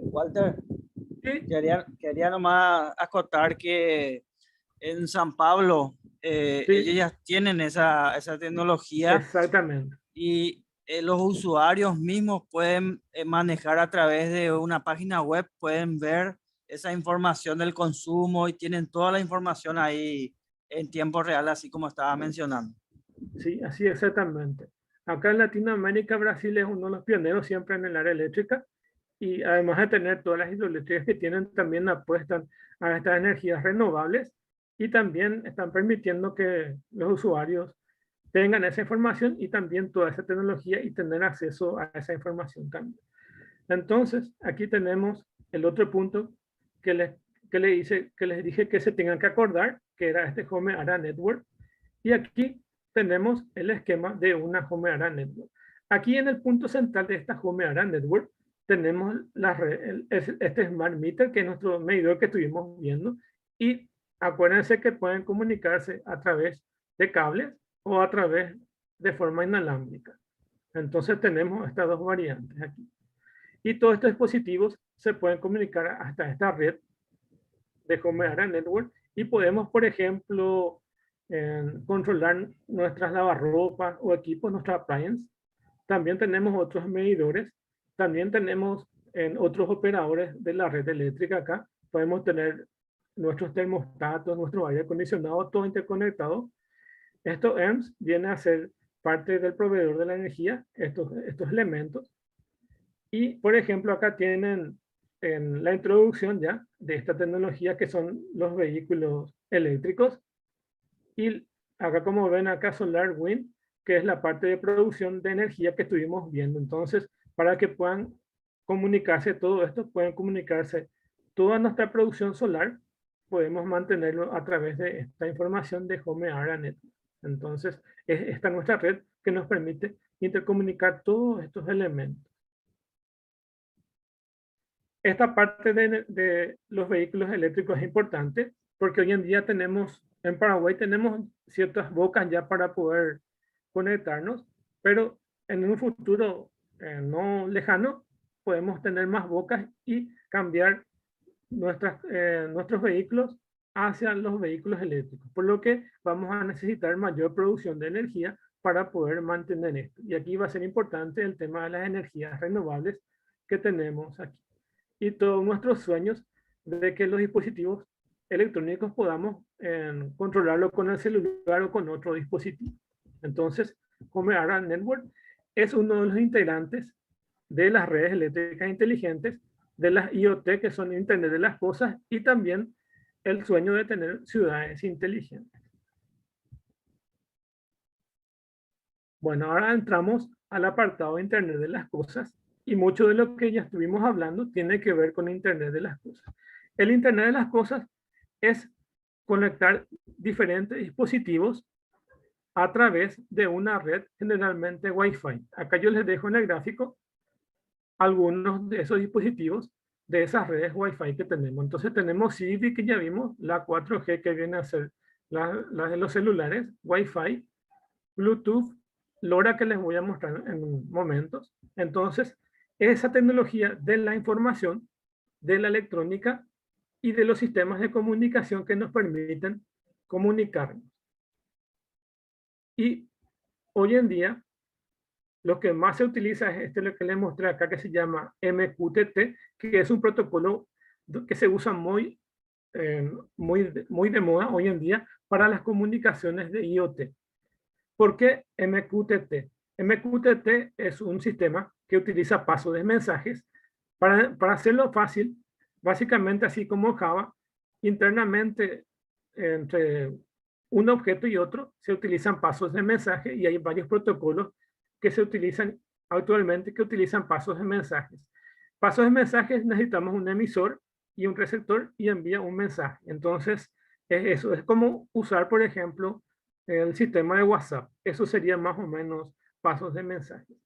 Walter, Sí, quería nomás acotar que en San Pablo ellos sí, ya tienen esa tecnología exactamente. y los usuarios mismos pueden manejar a través de una página web, pueden ver esa información del consumo y tienen toda la información ahí en tiempo real, así como estaba mencionando. Sí, así exactamente. Acá en Latinoamérica, Brasil es uno de los pioneros siempre en el área eléctrica y además de tener todas las hidroeléctricas que tienen, también apuestan a estas energías renovables y también están permitiendo que los usuarios tengan esa información y también toda esa tecnología y tener acceso a esa información también. Entonces, aquí tenemos el otro punto que que les dije que se tengan que acordar, que era este Home Area Network. Y aquí tenemos el esquema de una Home Area Network. Aquí en el punto central de esta Home Area Network tenemos este Smart Meter, que es nuestro medidor que estuvimos viendo. Y acuérdense que pueden comunicarse a través de cables o a través de forma inalámbrica. Entonces tenemos estas dos variantes aquí. Y todos estos dispositivos se pueden comunicar hasta esta red de Home Area Network y podemos, por ejemplo, controlar nuestras lavarropas o equipos, nuestra appliance. También tenemos otros medidores. También tenemos en otros operadores de la red eléctrica acá. Podemos tener nuestros termostatos, nuestro aire acondicionado, todo interconectado. Esto ERMS viene a ser parte del proveedor de la energía, estos elementos. Y, por ejemplo, acá tienen en la introducción ya de esta tecnología que son los vehículos eléctricos. Y acá, como ven acá, Solar Wind, que es la parte de producción de energía que estuvimos viendo. Entonces, para que puedan comunicarse todo esto, pueden comunicarse toda nuestra producción solar, podemos mantenerlo a través de esta información de Home Area Network. Entonces, esta es nuestra red que nos permite intercomunicar todos estos elementos. Esta parte de los vehículos eléctricos es importante porque hoy en día tenemos, en Paraguay tenemos ciertas bocas ya para poder conectarnos, pero en un futuro no lejano podemos tener más bocas y cambiar nuestros vehículos hacia los vehículos eléctricos, por lo que vamos a necesitar mayor producción de energía para poder mantener esto. Y aquí va a ser importante el tema de las energías renovables que tenemos aquí. Y todos nuestros sueños de que los dispositivos electrónicos podamos controlarlo con el celular o con otro dispositivo. Entonces, Home Area Network es uno de los integrantes de las redes eléctricas inteligentes, de las IoT, que son Internet de las Cosas, y también el sueño de tener ciudades inteligentes. Bueno, ahora entramos al apartado de Internet de las Cosas, y mucho de lo que ya estuvimos hablando tiene que ver con Internet de las Cosas. El Internet de las Cosas es conectar diferentes dispositivos a través de una red, generalmente Wi-Fi. Acá yo les dejo en el gráfico algunos de esos dispositivos de esas redes Wi-Fi que tenemos. Entonces tenemos Zigbee, que ya vimos, la 4G, que viene a ser la de los celulares, Wi-Fi, Bluetooth, LoRa, que les voy a mostrar en momentos. Entonces, esa tecnología de la información, de la electrónica y de los sistemas de comunicación que nos permiten comunicarnos. Y hoy en día, lo que más se utiliza es lo que les mostré acá, que se llama MQTT, que es un protocolo que se usa muy de moda hoy en día para las comunicaciones de IoT. ¿Por qué MQTT? MQTT es un sistema que utiliza pasos de mensajes para hacerlo fácil, básicamente así como Java, internamente entre un objeto y otro se utilizan pasos de mensaje, y hay varios protocolos que se utilizan actualmente que utilizan pasos de mensajes. Pasos de mensajes necesitamos un emisor y un receptor y envía un mensaje. Entonces, eso es como usar, por ejemplo, el sistema de WhatsApp. Eso sería más o menos pasos de mensajes.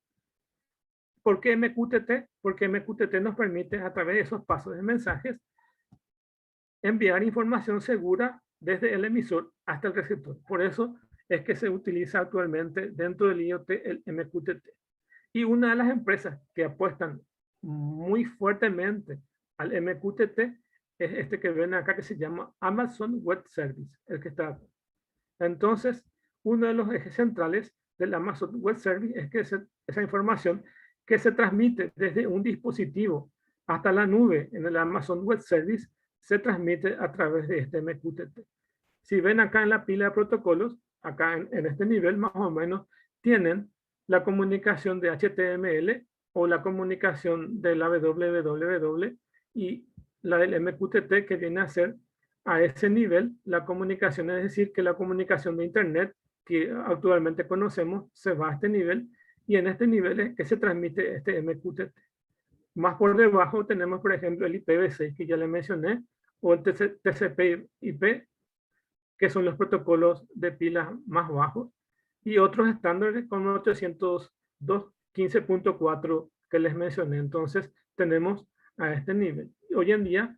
¿Por qué MQTT? Porque MQTT nos permite, a través de esos pasos de mensajes, enviar información segura desde el emisor hasta el receptor. Por eso es que se utiliza actualmente dentro del IoT el MQTT. Y una de las empresas que apuestan muy fuertemente al MQTT es este que ven acá, que se llama Amazon Web Service, el que está acá. Entonces, uno de los ejes centrales del Amazon Web Service es que esa información que se transmite desde un dispositivo hasta la nube en el Amazon Web Service se transmite a través de este MQTT. Si ven acá en la pila de protocolos, acá en este nivel más o menos, tienen la comunicación de HTML o la comunicación de la www y la del MQTT, que viene a ser a ese nivel la comunicación, es decir, que la comunicación de Internet que actualmente conocemos se va a este nivel, y en este nivel es que se transmite este MQTT. Más por debajo tenemos, por ejemplo, el IPv6 que ya le mencioné, o el TCP/IP, que son los protocolos de pilas más bajos, y otros estándares como 802.15.4 que les mencioné. Entonces tenemos a este nivel. Hoy en día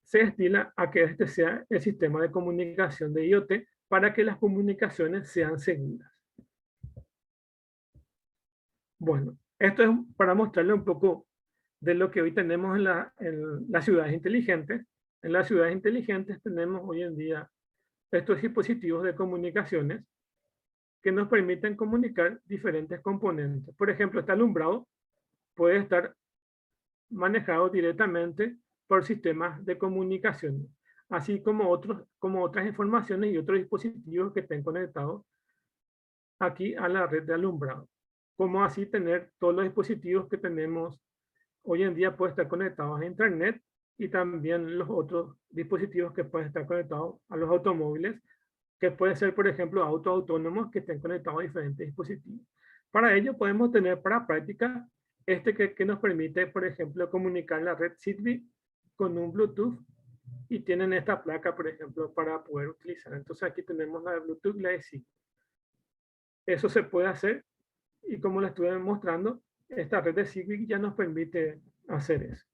se estila a que este sea el sistema de comunicación de IoT para que las comunicaciones sean seguras. Bueno, esto es para mostrarle un poco de lo que hoy tenemos en las ciudades inteligentes. En las ciudades inteligentes tenemos hoy en día estos dispositivos de comunicaciones que nos permiten comunicar diferentes componentes. Por ejemplo, este alumbrado puede estar manejado directamente por sistemas de comunicación, así como otras informaciones y otros dispositivos que estén conectados aquí a la red de alumbrado. Como así tener todos los dispositivos que tenemos hoy en día pueden estar conectados a Internet, y también los otros dispositivos que pueden estar conectados a los automóviles, que puede ser, por ejemplo, autos autónomos que estén conectados a diferentes dispositivos. Para ello podemos tener para práctica que nos permite, por ejemplo, comunicar la red Zigbee con un Bluetooth, y tienen esta placa, por ejemplo, para poder utilizar. Entonces aquí tenemos la de Bluetooth, la de Zigbee. Eso se puede hacer, y como les estuve mostrando, esta red de Zigbee ya nos permite hacer eso.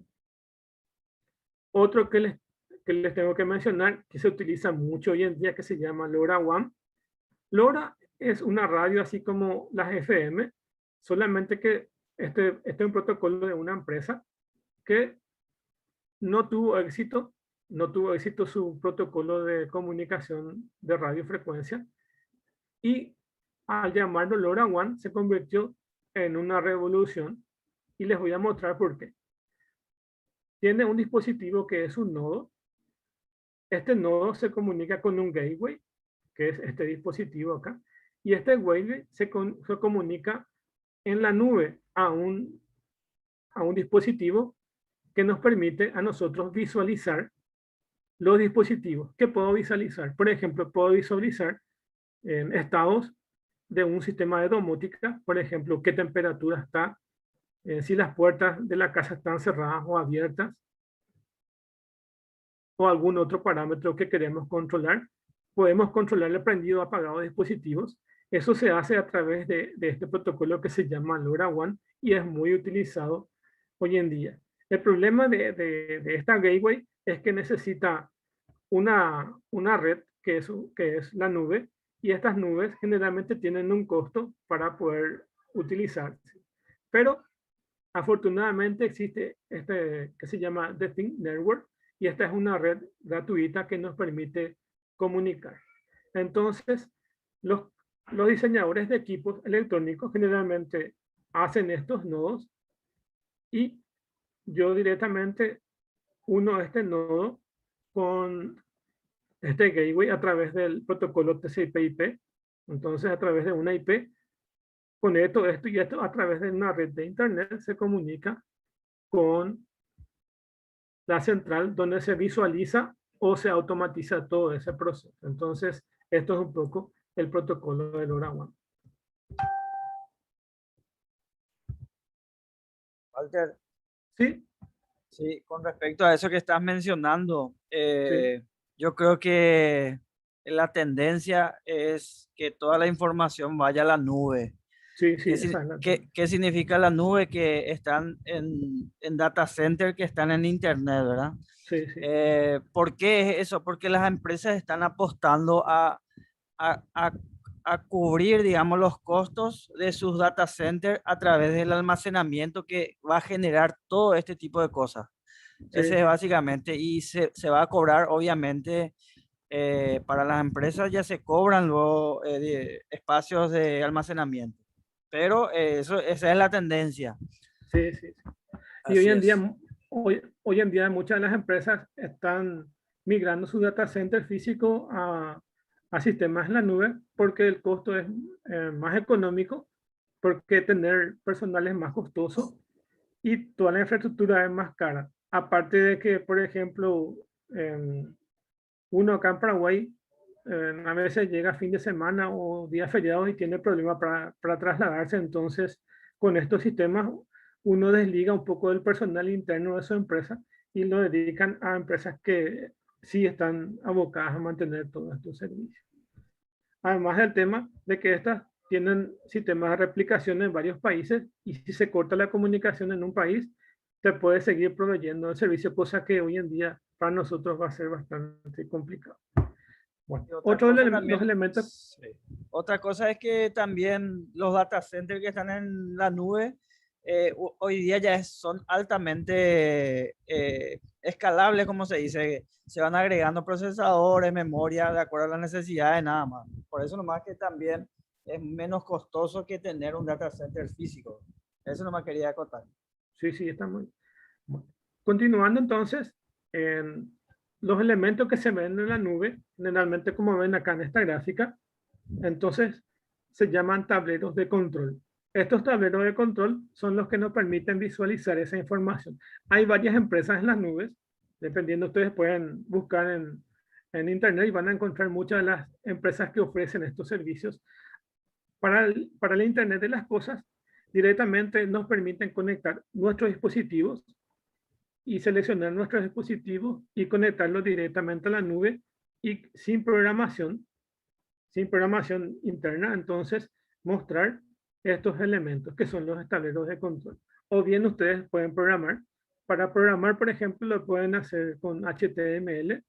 Otro que les tengo que mencionar, que se utiliza mucho hoy en día, que se llama LoRaWAN. LoRa es una radio así como las FM, solamente que este es un protocolo de una empresa que no tuvo éxito su protocolo de comunicación de radiofrecuencia, y al llamarlo LoRaWAN, se convirtió en una revolución y les voy a mostrar por qué. Tiene un dispositivo que es un nodo. Este nodo se comunica con un gateway, que es este dispositivo acá, y este gateway se comunica en la nube a un dispositivo que nos permite a nosotros visualizar los dispositivos. ¿Qué puedo visualizar? Por ejemplo, puedo visualizar estados de un sistema de domótica, por ejemplo, qué temperatura está, si las puertas de la casa están cerradas o abiertas, o algún otro parámetro que queremos controlar. Podemos controlar el prendido o apagado de dispositivos. Eso se hace a través de este protocolo que se llama LoRaWAN y es muy utilizado hoy en día. El problema de esta gateway es que necesita una red que es la nube, y estas nubes generalmente tienen un costo para poder utilizarse. Pero afortunadamente existe este que se llama The Thing Network, y esta es una red gratuita que nos permite comunicar. Entonces, los diseñadores de equipos electrónicos generalmente hacen estos nodos, y yo directamente uno este nodo con este gateway a través del protocolo TCP/IP. Entonces, a través de una IP, conecto esto, y esto a través de una red de internet se comunica con la central donde se visualiza o se automatiza todo ese proceso. Entonces, esto es un poco el protocolo de LoRaWAN. Walter, ¿Sí? sí, con respecto a eso que estás mencionando, Sí, yo creo que la tendencia es que toda la información vaya a la nube. sí, sí, esa es la ¿Qué, qué significa la nube? Que están en data center, que están en internet, ¿verdad? sí, sí, ¿Por qué es eso? Porque las empresas están apostando a, a- a cubrir, digamos, los costos de sus data centers a través del almacenamiento que va a generar todo este tipo de cosas. sí, Ese es sí, básicamente, y se va a cobrar, obviamente, para las empresas ya se cobran luego espacios de almacenamiento. Pero esa es la tendencia. sí, sí. Y Así es. hoy en día muchas de las empresas están migrando su data center físico a sistemas en la nube, porque el costo es más económico, porque tener personal es más costoso y toda la infraestructura es más cara. Aparte de que, por ejemplo, uno acá en Paraguay a veces llega fin de semana o días feriados y tiene problemas para trasladarse. Entonces, con estos sistemas, uno desliga un poco del personal interno de su empresa y lo dedican a empresas que sí están abocadas a mantener todos estos servicios. Además del tema de que estas tienen sistemas de replicación en varios países, y si se corta la comunicación en un país, se puede seguir proveyendo el servicio, cosa que hoy en día para nosotros va a ser bastante complicado. Bueno, Y otra otro de cosa los también, elementos, sí. Otra cosa es que también los data centers que están en la nube hoy día ya son altamente escalables, como se dice. Se van agregando procesadores, memoria, de acuerdo a las necesidades, nada más. Por eso nomás que también es menos costoso que tener un data center físico. Eso nomás quería acotar. sí, sí, está muy bueno. Continuando entonces, en los elementos que se ven en la nube, generalmente como ven acá en esta gráfica, entonces se llaman tableros de control. Estos tableros de control son los que nos permiten visualizar esa información. Hay varias empresas en las nubes, dependiendo, ustedes pueden buscar en internet y van a encontrar muchas de las empresas que ofrecen estos servicios. Para el Internet de las cosas, directamente nos permiten conectar nuestros dispositivos y seleccionar nuestros dispositivos y conectarlos directamente a la nube, y sin programación interna, entonces mostrar estos elementos que son los tableros de control. O bien ustedes pueden programar. Para programar, por ejemplo, lo pueden hacer con HTML,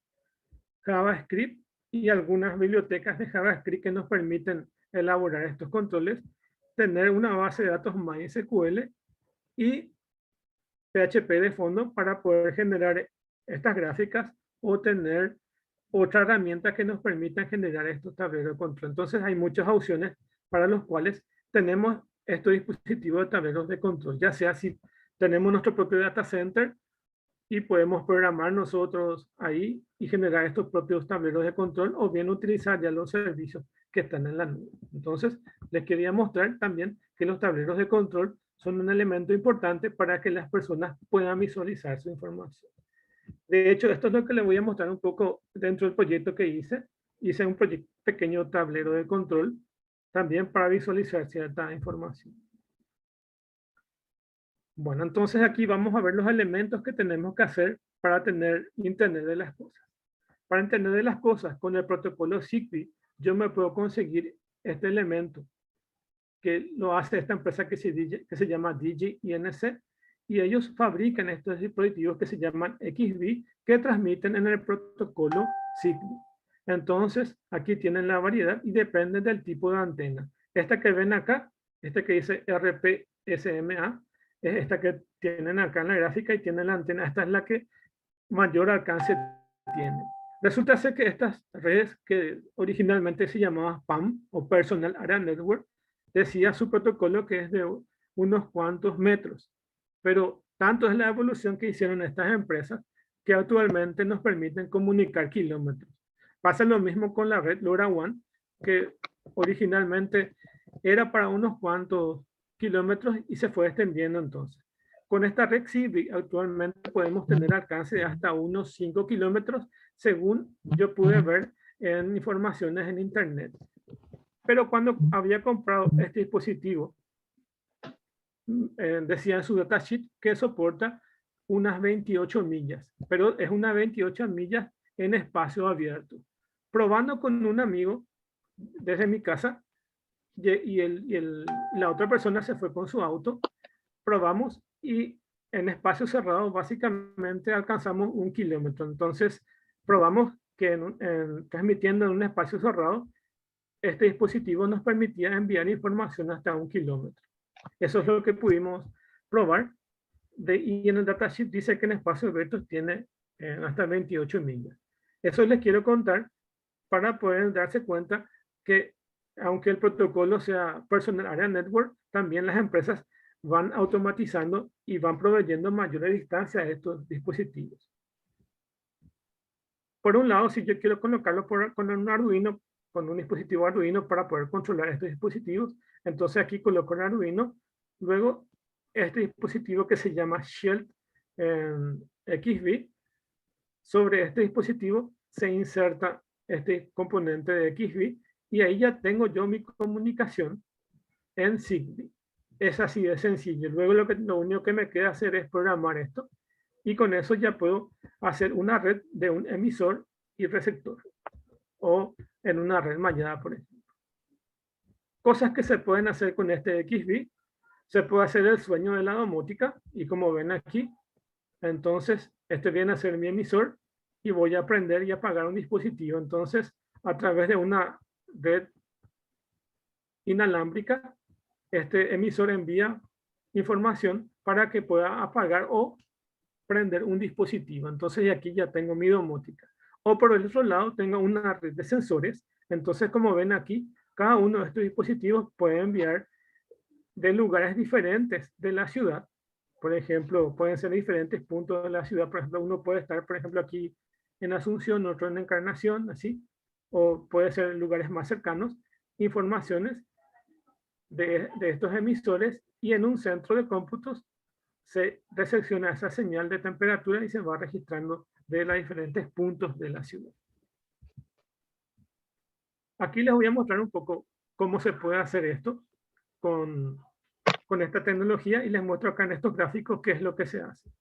JavaScript y algunas bibliotecas de JavaScript que nos permiten elaborar estos controles, tener una base de datos MySQL y PHP de fondo para poder generar estas gráficas, o tener otra herramienta que nos permita generar estos tableros de control. Entonces hay muchas opciones para los cuales tenemos estos dispositivos de tableros de control, ya sea si tenemos nuestro propio data center y podemos programar nosotros ahí y generar estos propios tableros de control, o bien utilizar ya los servicios que están en la nube. Entonces, les quería mostrar también que los tableros de control son un elemento importante para que las personas puedan visualizar su información. De hecho, esto es lo que les voy a mostrar un poco dentro del proyecto que hice. Hice un pequeño tablero de control también para visualizar cierta información. Bueno, entonces aquí vamos a ver los elementos que tenemos que hacer para tener Internet de las cosas. Para Internet de las cosas, con el protocolo Zigbee, yo me puedo conseguir este elemento que lo hace esta empresa que se llama DigiINC, y ellos fabrican estos dispositivos que se llaman XBee, que transmiten en el protocolo Zigbee. Entonces, aquí tienen la variedad y depende del tipo de antena. Esta que ven acá, esta que dice RPSMA, es esta que tienen acá en la gráfica y tiene la antena. Esta es la que mayor alcance tiene. Resulta ser que estas redes que originalmente se llamaban PAM o Personal Area Network, decía su protocolo que es de unos cuantos metros. Pero tanto es la evolución que hicieron estas empresas que actualmente nos permiten comunicar kilómetros. Pasa lo mismo con la red LoRaWAN, que originalmente era para unos cuantos kilómetros y se fue extendiendo entonces. Con esta red Zigbee actualmente podemos tener alcance de hasta unos 5 kilómetros, según yo pude ver en informaciones en internet. Pero cuando había comprado este dispositivo, decía en su datasheet que soporta unas 28 millas, pero es unas 28 millas en espacio abierto. Probando con un amigo desde mi casa, la otra persona se fue con su auto, probamos y en espacio cerrado básicamente alcanzamos 1 kilómetro. Entonces probamos que transmitiendo en un espacio cerrado, este dispositivo nos permitía enviar información hasta 1 kilómetro. Eso es lo que pudimos probar. Y en el datasheet dice que en espacio abierto tiene hasta 28 millas. Eso les quiero contar para poder darse cuenta que aunque el protocolo sea Personal Area Network, también las empresas van automatizando y van proveyendo mayores distancias a estos dispositivos. Por un lado, si yo quiero colocarlo con un Arduino, con un dispositivo Arduino para poder controlar estos dispositivos, entonces aquí coloco el Arduino, luego este dispositivo que se llama Shield XBee, sobre este dispositivo se inserta este componente de XBee y ahí ya tengo yo mi comunicación en Zigbee. Es así de sencillo. Luego lo único que me queda hacer es programar esto y con eso ya puedo hacer una red de un emisor y receptor o en una red mallada, por ejemplo. Cosas que se pueden hacer con este XBee. Se puede hacer el sueño de la domótica y como ven aquí, entonces este viene a ser mi emisor y voy a prender y apagar un dispositivo. Entonces, a través de una red inalámbrica, este emisor envía información para que pueda apagar o prender un dispositivo. Entonces aquí ya tengo mi domótica. O por el otro lado tengo una red de sensores. Entonces como ven aquí, cada uno de estos dispositivos puede enviar de lugares diferentes de la ciudad. Por ejemplo, pueden ser diferentes puntos de la ciudad. Por ejemplo, uno puede estar, por ejemplo, aquí en Asunción, otro en Encarnación, así. O puede ser en lugares más cercanos, informaciones de estos emisores y en un centro de cómputos se recepciona esa señal de temperatura y se va registrando de los diferentes puntos de la ciudad. Aquí les voy a mostrar un poco cómo se puede hacer esto con esta tecnología y les muestro acá en estos gráficos qué es lo que se hace.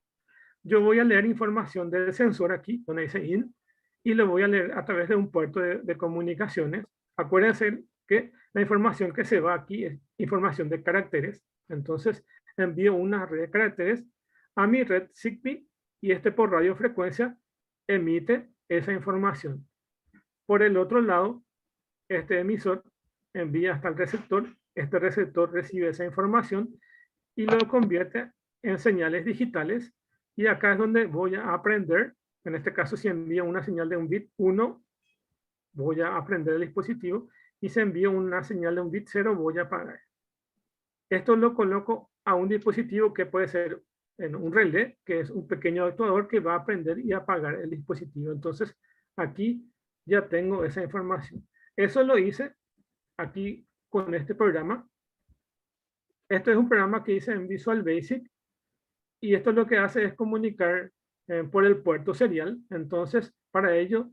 Yo voy a leer información del sensor aquí, donde dice IN, y lo voy a leer a través de un puerto de comunicaciones. Acuérdense que la información que se va aquí es información de caracteres. Entonces envío una red de caracteres a mi red Zigbee y este por radiofrecuencia emite esa información. Por el otro lado, este emisor envía hasta el receptor. Este receptor recibe esa información y lo convierte en señales digitales. Y acá es donde voy a aprender. En este caso, si envía una señal de un bit 1, voy a aprender el dispositivo. y se envía una señal de un bit 0, voy a pagar. Esto lo coloco a un dispositivo que puede ser en un relé, que es un pequeño actuador que va a prender y apagar el dispositivo. Entonces, aquí ya tengo esa información. Eso lo hice aquí con este programa. Este es un programa que hice en Visual Basic y esto lo que hace es comunicar por el puerto serial. Entonces, para ello,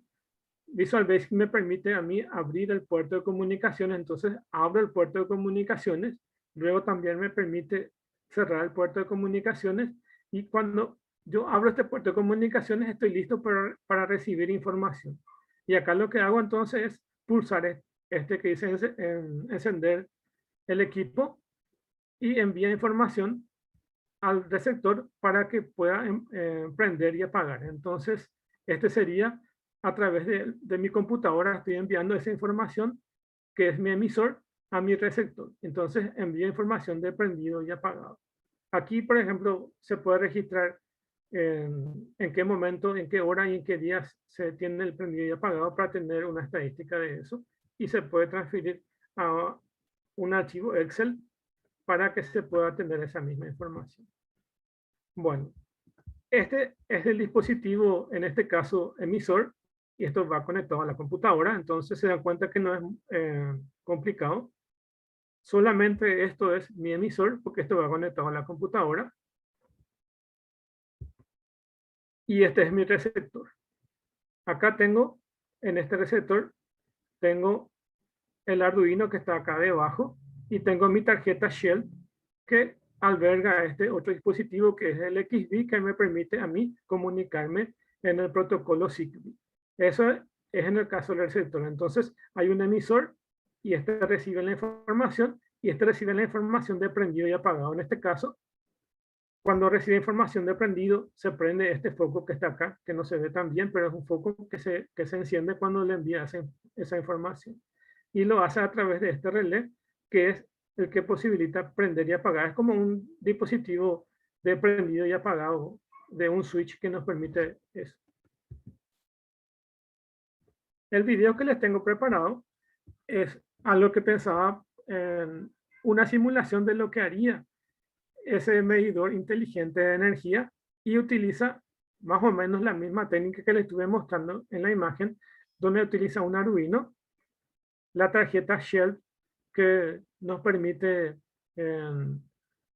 Visual Basic me permite a mí abrir el puerto de comunicaciones. Entonces, abro el puerto de comunicaciones. Luego también me permite cerrar el puerto de comunicaciones. Y cuando yo abro este puerto de comunicaciones, estoy listo para recibir información. Y acá lo que hago entonces es pulsar este que dice encender el equipo y envía información al receptor para que pueda prender y apagar. Entonces, este sería a través de mi computadora, estoy enviando esa información que es mi emisor a mi receptor. Entonces, envía información de prendido y apagado. Aquí, por ejemplo, se puede registrar en qué momento, en qué hora y en qué días se tiene el prendido y apagado para tener una estadística de eso. Y se puede transferir a un archivo Excel para que se pueda tener esa misma información. Bueno, este es el dispositivo, en este caso emisor, y esto va conectado a la computadora, entonces se dan cuenta que no es complicado. Solamente esto es mi emisor, porque esto va conectado a la computadora. Y este es mi receptor. Acá tengo, en este receptor, tengo el Arduino que está acá debajo, y tengo mi tarjeta Shell, que alberga este otro dispositivo que es el XBee, que me permite a mí comunicarme en el protocolo Zigbee. Eso es en el caso del receptor. Entonces hay un emisor y este recibe la información y este recibe la información de prendido y apagado. En este caso, cuando recibe información de prendido, se prende este foco que está acá, que no se ve tan bien, pero es un foco que se enciende cuando le envía esa información. Y lo hace a través de este relé, que es el que posibilita prender y apagar. Es como un dispositivo de prendido y apagado de un switch que nos permite eso. El video que les tengo preparado es algo que pensaba en una simulación de lo que haría ese medidor inteligente de energía y utiliza más o menos la misma técnica que les estuve mostrando en la imagen, donde utiliza un Arduino, la tarjeta Shell que nos permite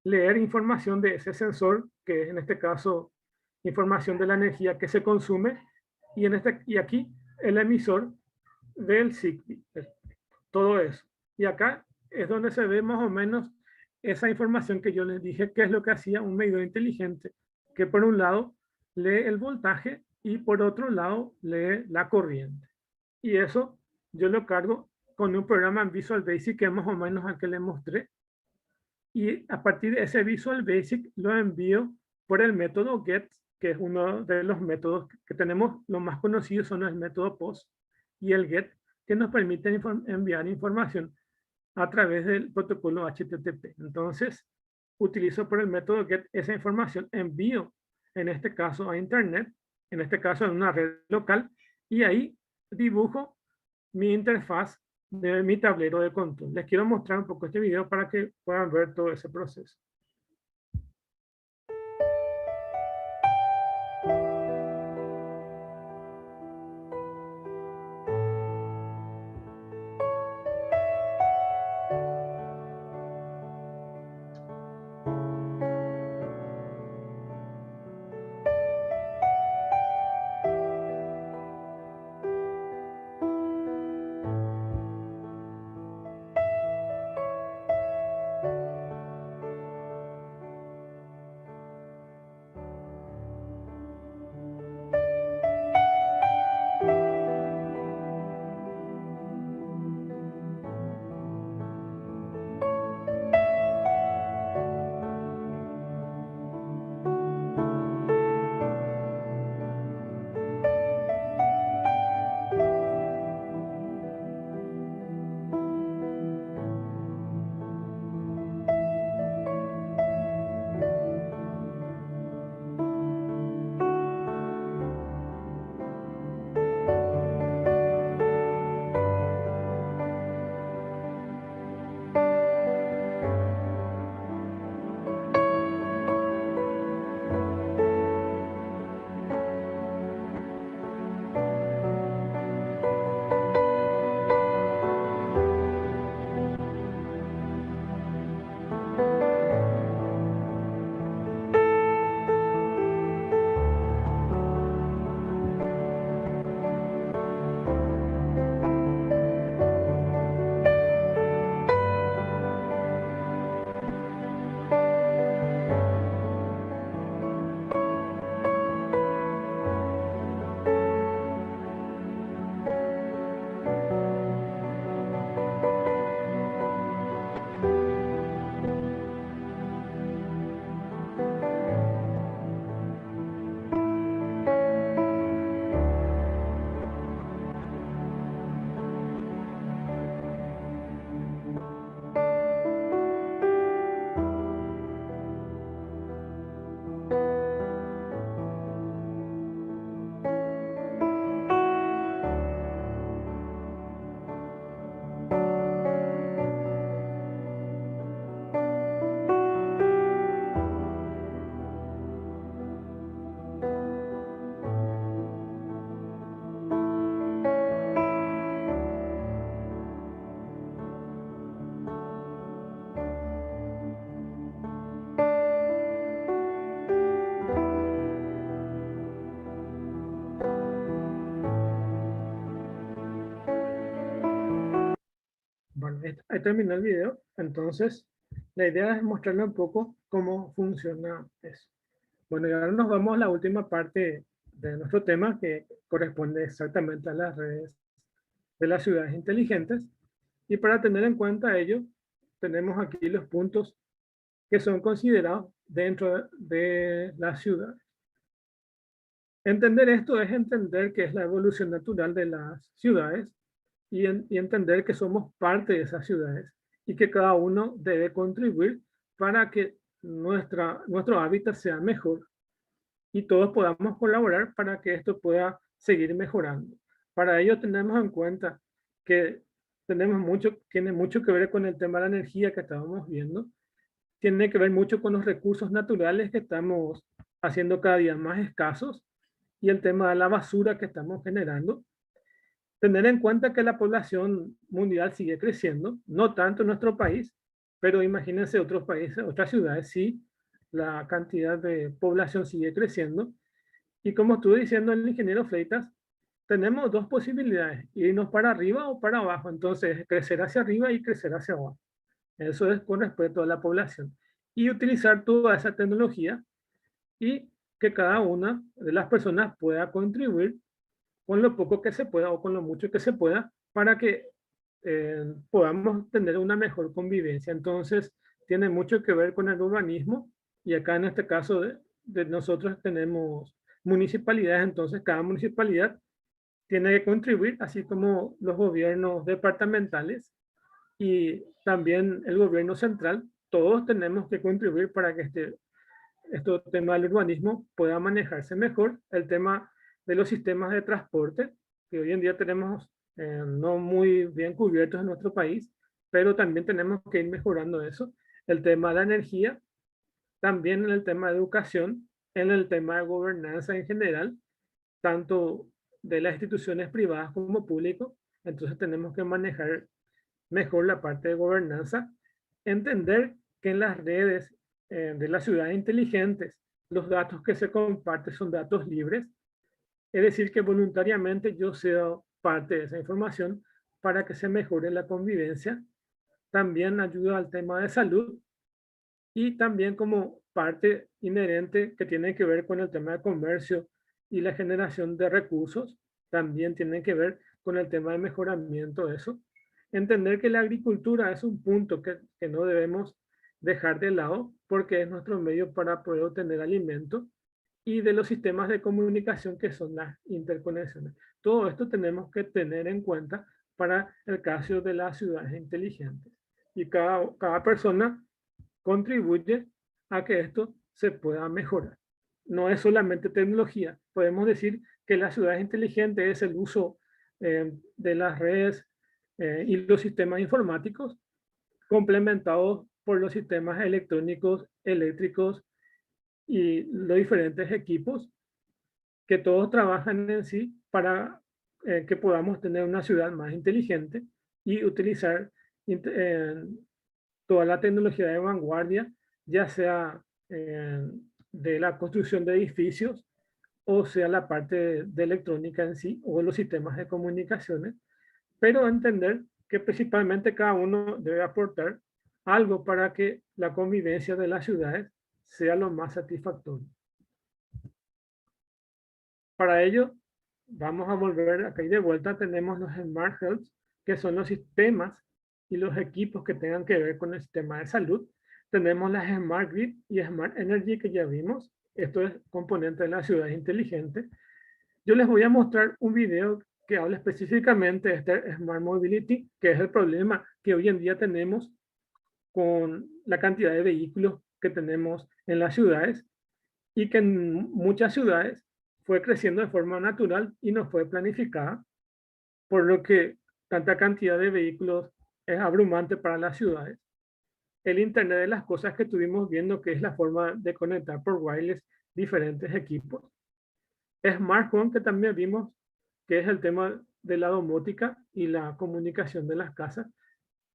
leer información de ese sensor, que es en este caso información de la energía que se consume, y aquí el emisor del Zigbee, todo eso. Y acá es donde se ve más o menos esa información que yo les dije, que es lo que hacía un medidor inteligente, que por un lado lee el voltaje y por otro lado lee la corriente. Y eso yo lo cargo con un programa en Visual Basic que es más o menos al que les mostré. Y a partir de ese Visual Basic lo envío por el método GET, que es uno de los métodos que tenemos. Los más conocidos son el método POST y el GET, que nos permiten enviar información a través del protocolo HTTP. Entonces, utilizo por el método GET esa información, envío en este caso a Internet, en este caso en una red local, y ahí dibujo mi interfaz de mi tablero de control. Les quiero mostrar un poco este video para que puedan ver todo ese proceso. ahí terminó el video. Entonces, la idea es mostrarle un poco cómo funciona eso. Bueno, y ahora nos vamos a la última parte de nuestro tema, que corresponde exactamente a las redes de las ciudades inteligentes. Y para tener en cuenta ello, tenemos aquí los puntos que son considerados dentro de la ciudad. Entender esto es entender que es la evolución natural de las ciudades y entender que somos parte de esas ciudades y que cada uno debe contribuir para que nuestro hábitat sea mejor y todos podamos colaborar para que esto pueda seguir mejorando. Para ello tenemos en cuenta que tiene mucho que ver con el tema de la energía que estábamos viendo, tiene que ver mucho con los recursos naturales que estamos haciendo cada día más escasos y el tema de la basura que estamos generando. Tener en cuenta que la población mundial sigue creciendo, no tanto en nuestro país, pero imagínense otros países, otras ciudades, sí, la cantidad de población sigue creciendo. Y como estuve diciendo el ingeniero Fleitas, tenemos dos posibilidades, irnos para arriba o para abajo. Entonces, crecer hacia arriba y crecer hacia abajo. Eso es con respecto a la población. Y utilizar toda esa tecnología y que cada una de las personas pueda contribuir con lo poco que se pueda o con lo mucho que se pueda para que podamos tener una mejor convivencia. Entonces, tiene mucho que ver con el urbanismo y acá en este caso de nosotros tenemos municipalidades, entonces cada municipalidad tiene que contribuir, así como los gobiernos departamentales y también el gobierno central, todos tenemos que contribuir para que este tema del urbanismo pueda manejarse mejor. El tema de los sistemas de transporte, que hoy en día tenemos no muy bien cubiertos en nuestro país, pero también tenemos que ir mejorando eso. El tema de la energía, también en el tema de educación, en el tema de gobernanza en general, tanto de las instituciones privadas como públicas. Entonces tenemos que manejar mejor la parte de gobernanza, entender que en las redes de las ciudades inteligentes, los datos que se comparten son datos libres, es decir, que voluntariamente yo cedo parte de esa información para que se mejore la convivencia. También ayuda al tema de salud y también como parte inherente que tiene que ver con el tema de comercio y la generación de recursos, también tiene que ver con el tema de mejoramiento de eso. Entender que la agricultura es un punto que no debemos dejar de lado porque es nuestro medio para poder obtener alimento y de los sistemas de comunicación que son las interconexiones. Todo esto tenemos que tener en cuenta para el caso de las ciudades inteligentes. Y cada persona contribuye a que esto se pueda mejorar. No es solamente tecnología. Podemos decir que las ciudades inteligentes es el uso de las redes y los sistemas informáticos complementados por los sistemas electrónicos, eléctricos y los diferentes equipos que todos trabajan en sí para que podamos tener una ciudad más inteligente y utilizar toda la tecnología de vanguardia, ya sea de la construcción de edificios o sea la parte de electrónica en sí o los sistemas de comunicaciones, pero entender que principalmente cada uno debe aportar algo para que la convivencia de las ciudades sea lo más satisfactorio. Para ello, vamos a volver acá y de vuelta tenemos los Smart Health, que son los sistemas y los equipos que tengan que ver con el sistema de salud. Tenemos las Smart Grid y Smart Energy que ya vimos. Esto es componente de la ciudad inteligente. Yo les voy a mostrar un video que habla específicamente de este Smart Mobility, que es el problema que hoy en día tenemos con la cantidad de vehículos que tenemos en las ciudades y que en muchas ciudades fue creciendo de forma natural y no fue planificada, por lo que tanta cantidad de vehículos es abrumante para las ciudades. El Internet de las cosas que estuvimos viendo, que es la forma de conectar por wireless diferentes equipos. Smart Home, que también vimos, que es el tema de la domótica y la comunicación de las casas.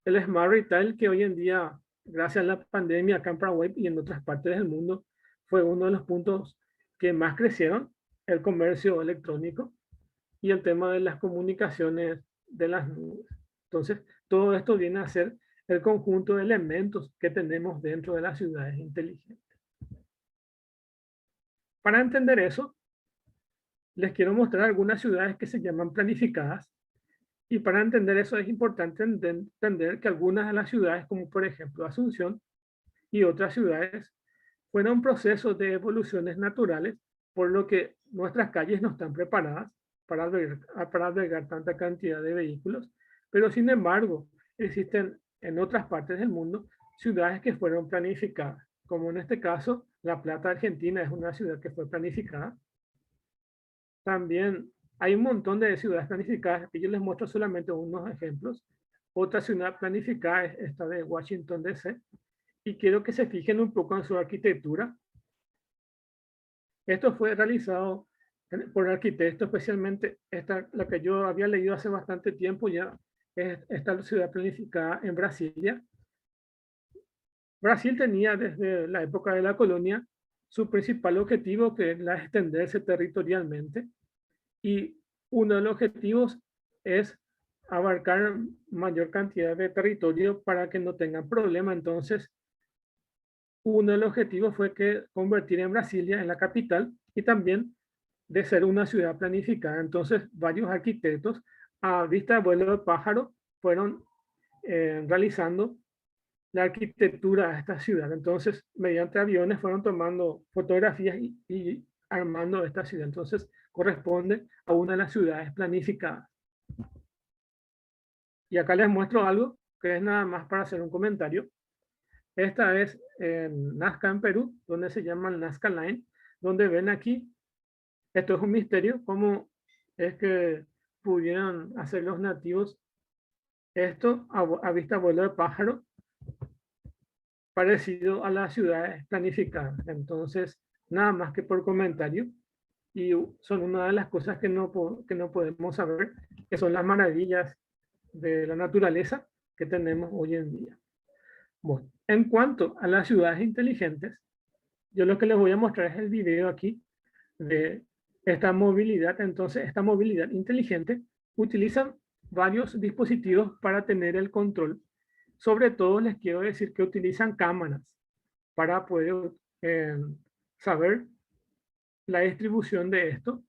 El Smart Retail, que hoy en día, gracias a la pandemia acá en Paraguay y en otras partes del mundo, fue uno de los puntos que más crecieron, el comercio electrónico y el tema de las comunicaciones de las nubes. Entonces, todo esto viene a ser el conjunto de elementos que tenemos dentro de las ciudades inteligentes. Para entender eso, les quiero mostrar algunas ciudades que se llaman planificadas. Y para entender eso es importante entender que algunas de las ciudades, como por ejemplo Asunción y otras ciudades, fueron procesos de evoluciones naturales, por lo que nuestras calles no están preparadas para albergar tanta cantidad de vehículos, pero sin embargo existen en otras partes del mundo ciudades que fueron planificadas, como en este caso La Plata, Argentina, es una ciudad que fue planificada. También hay un montón de ciudades planificadas, que yo les muestro solamente unos ejemplos. Otra ciudad planificada es esta de Washington, D.C., y quiero que se fijen un poco en su arquitectura. Esto fue realizado por arquitectos, especialmente la que yo había leído hace bastante tiempo ya, es esta ciudad planificada en Brasilia. Brasil tenía desde la época de la colonia su principal objetivo, que es la extenderse territorialmente, y uno de los objetivos es abarcar mayor cantidad de territorio para que no tengan problema. Entonces, uno de los objetivos fue que convertir en Brasilia en la capital y también de ser una ciudad planificada. Entonces, varios arquitectos a vista de vuelo de pájaro fueron realizando la arquitectura de esta ciudad. Entonces, mediante aviones fueron tomando fotografías y armando esta ciudad. Entonces, corresponde a una de las ciudades planificadas. Y acá les muestro algo que es nada más para hacer un comentario. Esta es en Nazca, en Perú, donde se llama el Nazca Line, donde ven aquí, esto es un misterio, cómo es que pudieron hacer los nativos esto a vista vuelo de pájaro, parecido a las ciudades planificadas. Entonces, nada más que por comentario, y son una de las cosas que no podemos saber, que son las maravillas de la naturaleza que tenemos hoy en día. Bueno, en cuanto a las ciudades inteligentes, yo lo que les voy a mostrar es el video aquí de esta movilidad. Entonces, esta movilidad inteligente utiliza varios dispositivos para tener el control. Sobre todo les quiero decir que utilizan cámaras para poder saber la distribución de esto.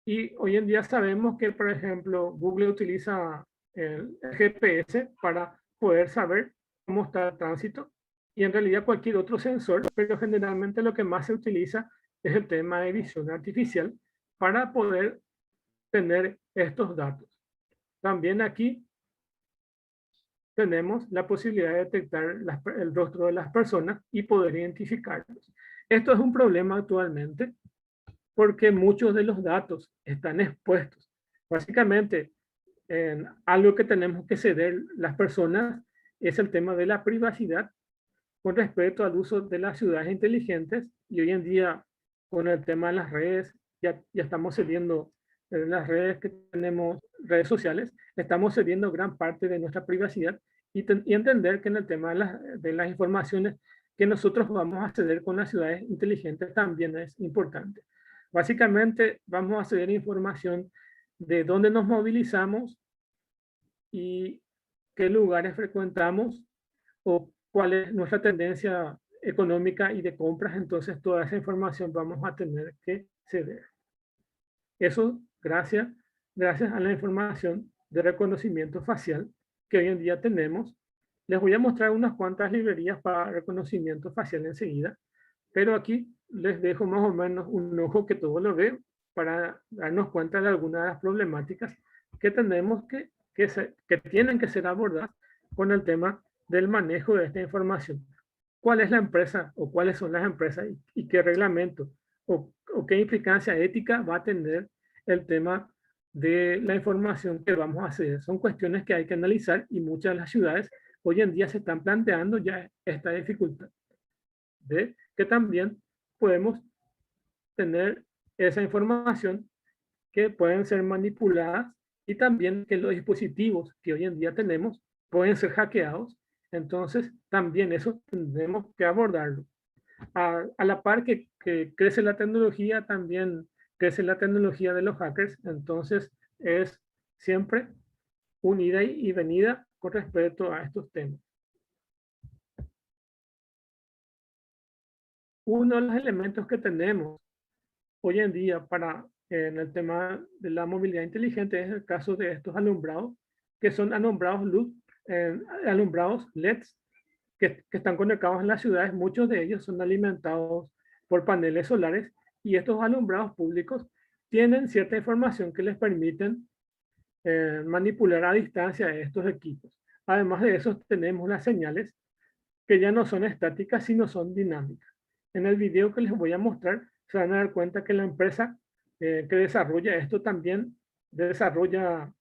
Y hoy en día sabemos que, por ejemplo, Google utiliza el GPS para poder saber cómo está el tránsito, y en realidad cualquier otro sensor, pero generalmente lo que más se utiliza es el tema de visión artificial para poder tener estos datos. También aquí tenemos la posibilidad de detectar el rostro de las personas y poder identificarlos. Esto es un problema actualmente porque muchos de los datos están expuestos. Básicamente, algo que tenemos que ceder las personas es el tema de la privacidad con respecto al uso de las ciudades inteligentes, y hoy en día con el tema de las redes, ya estamos cediendo las redes que tenemos, redes sociales, estamos cediendo gran parte de nuestra privacidad, y entender que en el tema de las informaciones que nosotros vamos a ceder con las ciudades inteligentes también es importante. Básicamente vamos a ceder información de dónde nos movilizamos y qué lugares frecuentamos o cuál es nuestra tendencia económica y de compras. Entonces toda esa información vamos a tener que ceder. Eso gracias a la información de reconocimiento facial que hoy en día tenemos. Les voy a mostrar unas cuantas librerías para reconocimiento facial enseguida, pero aquí les dejo más o menos un ojo que todo lo ve para darnos cuenta de algunas de las problemáticas que tenemos que tienen que ser abordadas con el tema del manejo de esta información. ¿Cuál es la empresa o cuáles son las empresas y qué reglamento o qué implicancia ética va a tener el tema de la información que vamos a hacer? Son cuestiones que hay que analizar, y muchas de las ciudades hoy en día se están planteando ya esta dificultad de que también podemos tener esa información que pueden ser manipuladas, y también que los dispositivos que hoy en día tenemos pueden ser hackeados. Entonces también eso tenemos que abordarlo. A la par que crece la tecnología, también crece la tecnología de los hackers. Entonces es siempre un ida y venida con respecto a estos temas. Uno de los elementos que tenemos hoy en día en el tema de la movilidad inteligente es el caso de estos alumbrados, que son alumbrados LEDs que están conectados en las ciudades. Muchos de ellos son alimentados por paneles solares y estos alumbrados públicos tienen cierta información que les permiten manipular a distancia estos equipos. Además de eso, tenemos las señales que ya no son estáticas, sino son dinámicas. En el video que les voy a mostrar, se van a dar cuenta que la empresa que desarrolla esto también desarrolla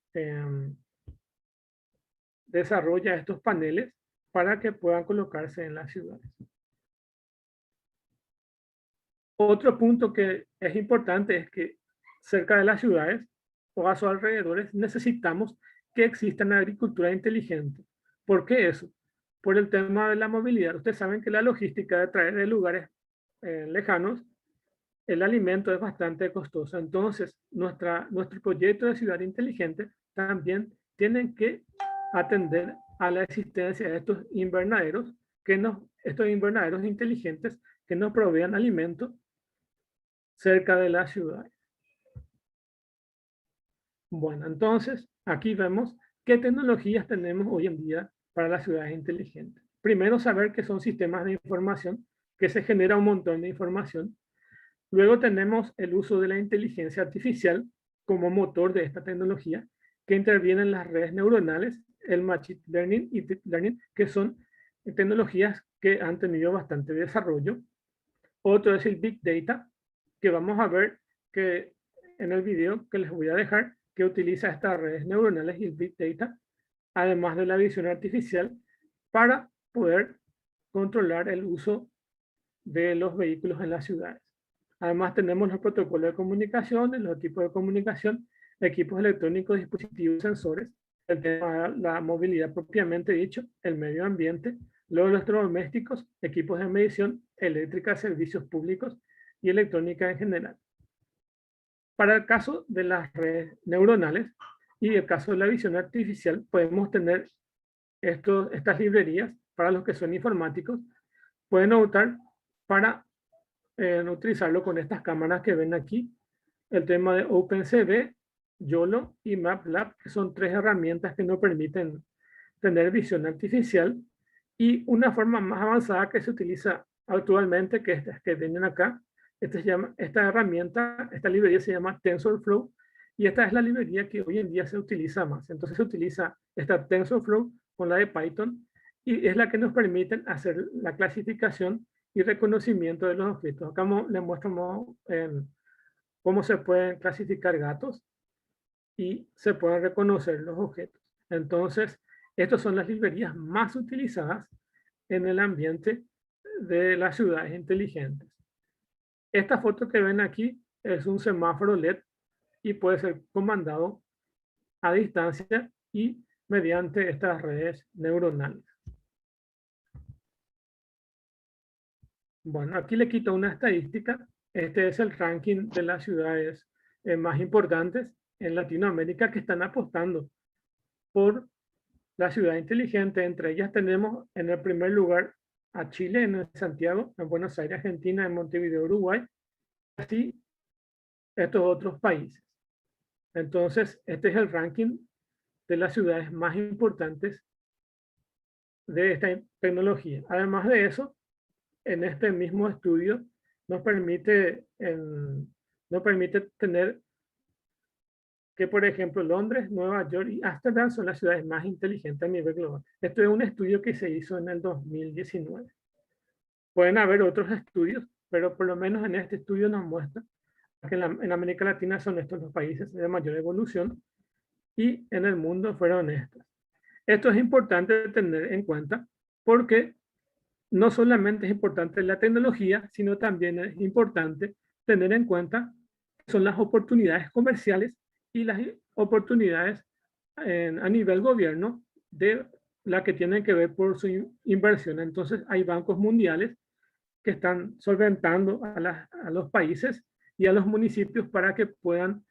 estos paneles para que puedan colocarse en las ciudades. Otro punto que es importante es que cerca de las ciudades o a sus alrededores necesitamos que exista una agricultura inteligente. ¿Por qué eso? Por el tema de la movilidad. Ustedes saben que la logística de traer de lugares lejanos el alimento es bastante costoso. Entonces, nuestro proyecto de ciudad inteligente también tienen que atender a la existencia de estos invernaderos, estos invernaderos inteligentes que nos provean alimentos cerca de las ciudades. Bueno, entonces, aquí vemos qué tecnologías tenemos hoy en día para las ciudades inteligentes. Primero, saber que son sistemas de información, que se genera un montón de información. Luego tenemos el uso de la inteligencia artificial como motor de esta tecnología, que interviene en las redes neuronales, el machine learning y deep learning, que son tecnologías que han tenido bastante desarrollo. Otro es el Big Data, que vamos a ver que en el video que les voy a dejar, que utiliza estas redes neuronales y el Big Data, además de la visión artificial, para poder controlar el uso de los vehículos en las ciudades. Además tenemos los protocolos de comunicación, los tipos de comunicación, equipos electrónicos, dispositivos, sensores, el tema de la movilidad propiamente dicho, el medio ambiente, los electrodomésticos, equipos de medición, eléctrica, servicios públicos y electrónica en general. Para el caso de las redes neuronales y el caso de la visión artificial, podemos tener estas librerías para los que son informáticos. Pueden optar para utilizarlo con estas cámaras que ven aquí. El tema de OpenCV, YOLO y MATLAB, que son tres herramientas que nos permiten tener visión artificial. Y una forma más avanzada que se utiliza actualmente, que estas que vienen acá, esta herramienta, esta librería se llama TensorFlow, y esta es la librería que hoy en día se utiliza más. Entonces se utiliza esta TensorFlow con la de Python, y es la que nos permite hacer la clasificación y reconocimiento de los objetos. Acá les muestro cómo se pueden clasificar gatos y se pueden reconocer los objetos. Entonces, estas son las librerías más utilizadas en el ambiente de las ciudades inteligentes. Esta foto que ven aquí es un semáforo LED y puede ser comandado a distancia y mediante estas redes neuronales. Bueno, aquí le quito una estadística. Este es el ranking de las ciudades más importantes en Latinoamérica que están apostando por la ciudad inteligente. Entre ellas tenemos en el primer lugar a Chile, en Santiago, en Buenos Aires, Argentina, en Montevideo, Uruguay, así estos otros países. Entonces, este es el ranking de las ciudades más importantes de esta tecnología. Además de eso, en este mismo estudio nos permite tener que, por ejemplo, Londres, Nueva York y Ámsterdam son las ciudades más inteligentes a nivel global. Esto es un estudio que se hizo en el 2019. Pueden haber otros estudios, pero por lo menos en este estudio nos muestra que en América Latina son estos los países de mayor evolución y en el mundo fueron estos. Esto es importante tener en cuenta porque no solamente es importante la tecnología, sino también es importante tener en cuenta son las oportunidades comerciales y las oportunidades a nivel gobierno de la que tienen que ver por su inversión. Entonces hay bancos mundiales que están solventando a los países y a los municipios para que puedan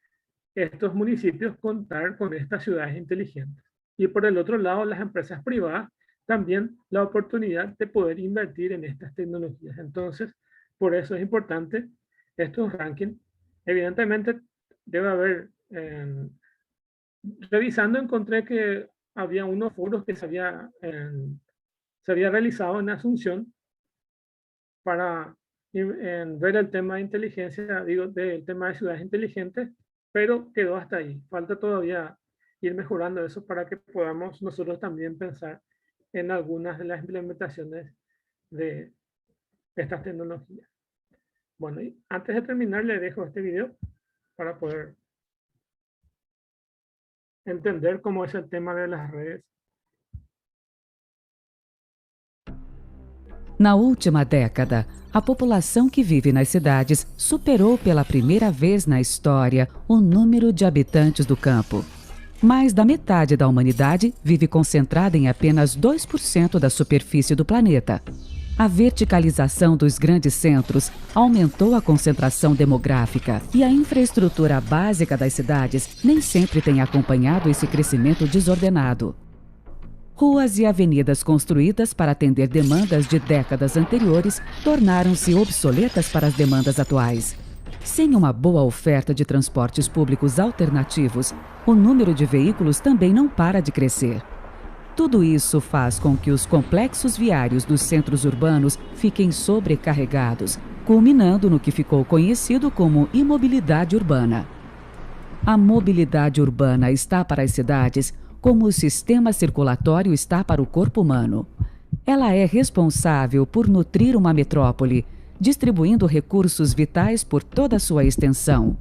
estos municipios contar con estas ciudades inteligentes. y por el otro lado, las empresas privadas también la oportunidad de poder invertir en estas tecnologías. Entonces, por eso es importante estos rankings. Evidentemente, debe haber, revisando encontré que había unos foros que se había realizado en Asunción para ver el tema de inteligencia, digo, del tema de ciudades inteligentes, pero quedó hasta ahí. Falta todavía ir mejorando eso para que podamos nosotros también pensar en algunas de las implementaciones de estas tecnologías. Bueno, y antes de terminar, le dejo este video para poder entender cómo es el tema de las redes. Na última década, a população que vive nas cidades superou pela primeira vez na história o número de habitantes do campo. Mais da metade da humanidade vive concentrada em apenas 2% da superfície do planeta. A verticalização dos grandes centros aumentou a concentração demográfica e a infraestrutura básica das cidades nem sempre tem acompanhado esse crescimento desordenado. Ruas e avenidas construídas para atender demandas de décadas anteriores tornaram-se obsoletas para as demandas atuais. Sem uma boa oferta de transportes públicos alternativos, o número de veículos também não para de crescer. Tudo isso faz com que os complexos viários dos centros urbanos fiquem sobrecarregados, culminando no que ficou conhecido como imobilidade urbana. A mobilidade urbana está para as cidades como o sistema circulatório está para o corpo humano. Ela é responsável por nutrir uma metrópole, distribuindo recursos vitais por toda a sua extensão.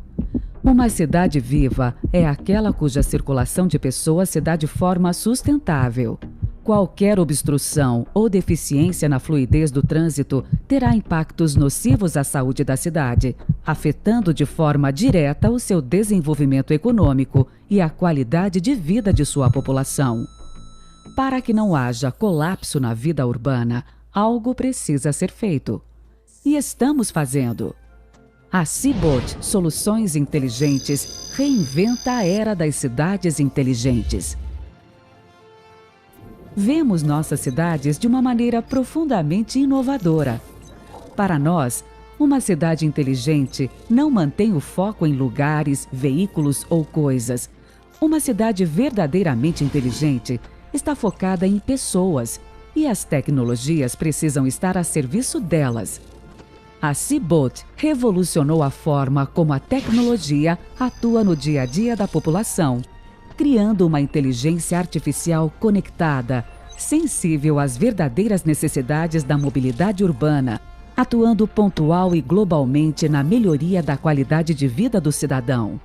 Uma cidade viva é aquela cuja circulação de pessoas se dá de forma sustentável. Qualquer obstrução ou deficiência na fluidez do trânsito terá impactos nocivos à saúde da cidade, afetando de forma direta o seu desenvolvimento econômico e a qualidade de vida de sua população. Para que não haja colapso na vida urbana, algo precisa ser feito. E estamos fazendo. A Seabot Soluções Inteligentes reinventa a era das cidades inteligentes. Vemos nossas cidades de uma maneira profundamente inovadora. Para nós, uma cidade inteligente não mantém o foco em lugares, veículos ou coisas. Uma cidade verdadeiramente inteligente está focada em pessoas, e as tecnologias precisam estar a serviço delas. A Seabot revolucionou a forma como a tecnologia atua no dia a dia da população, criando uma inteligência artificial conectada, sensível às verdadeiras necessidades da mobilidade urbana, atuando pontual e globalmente na melhoria da qualidade de vida do cidadão.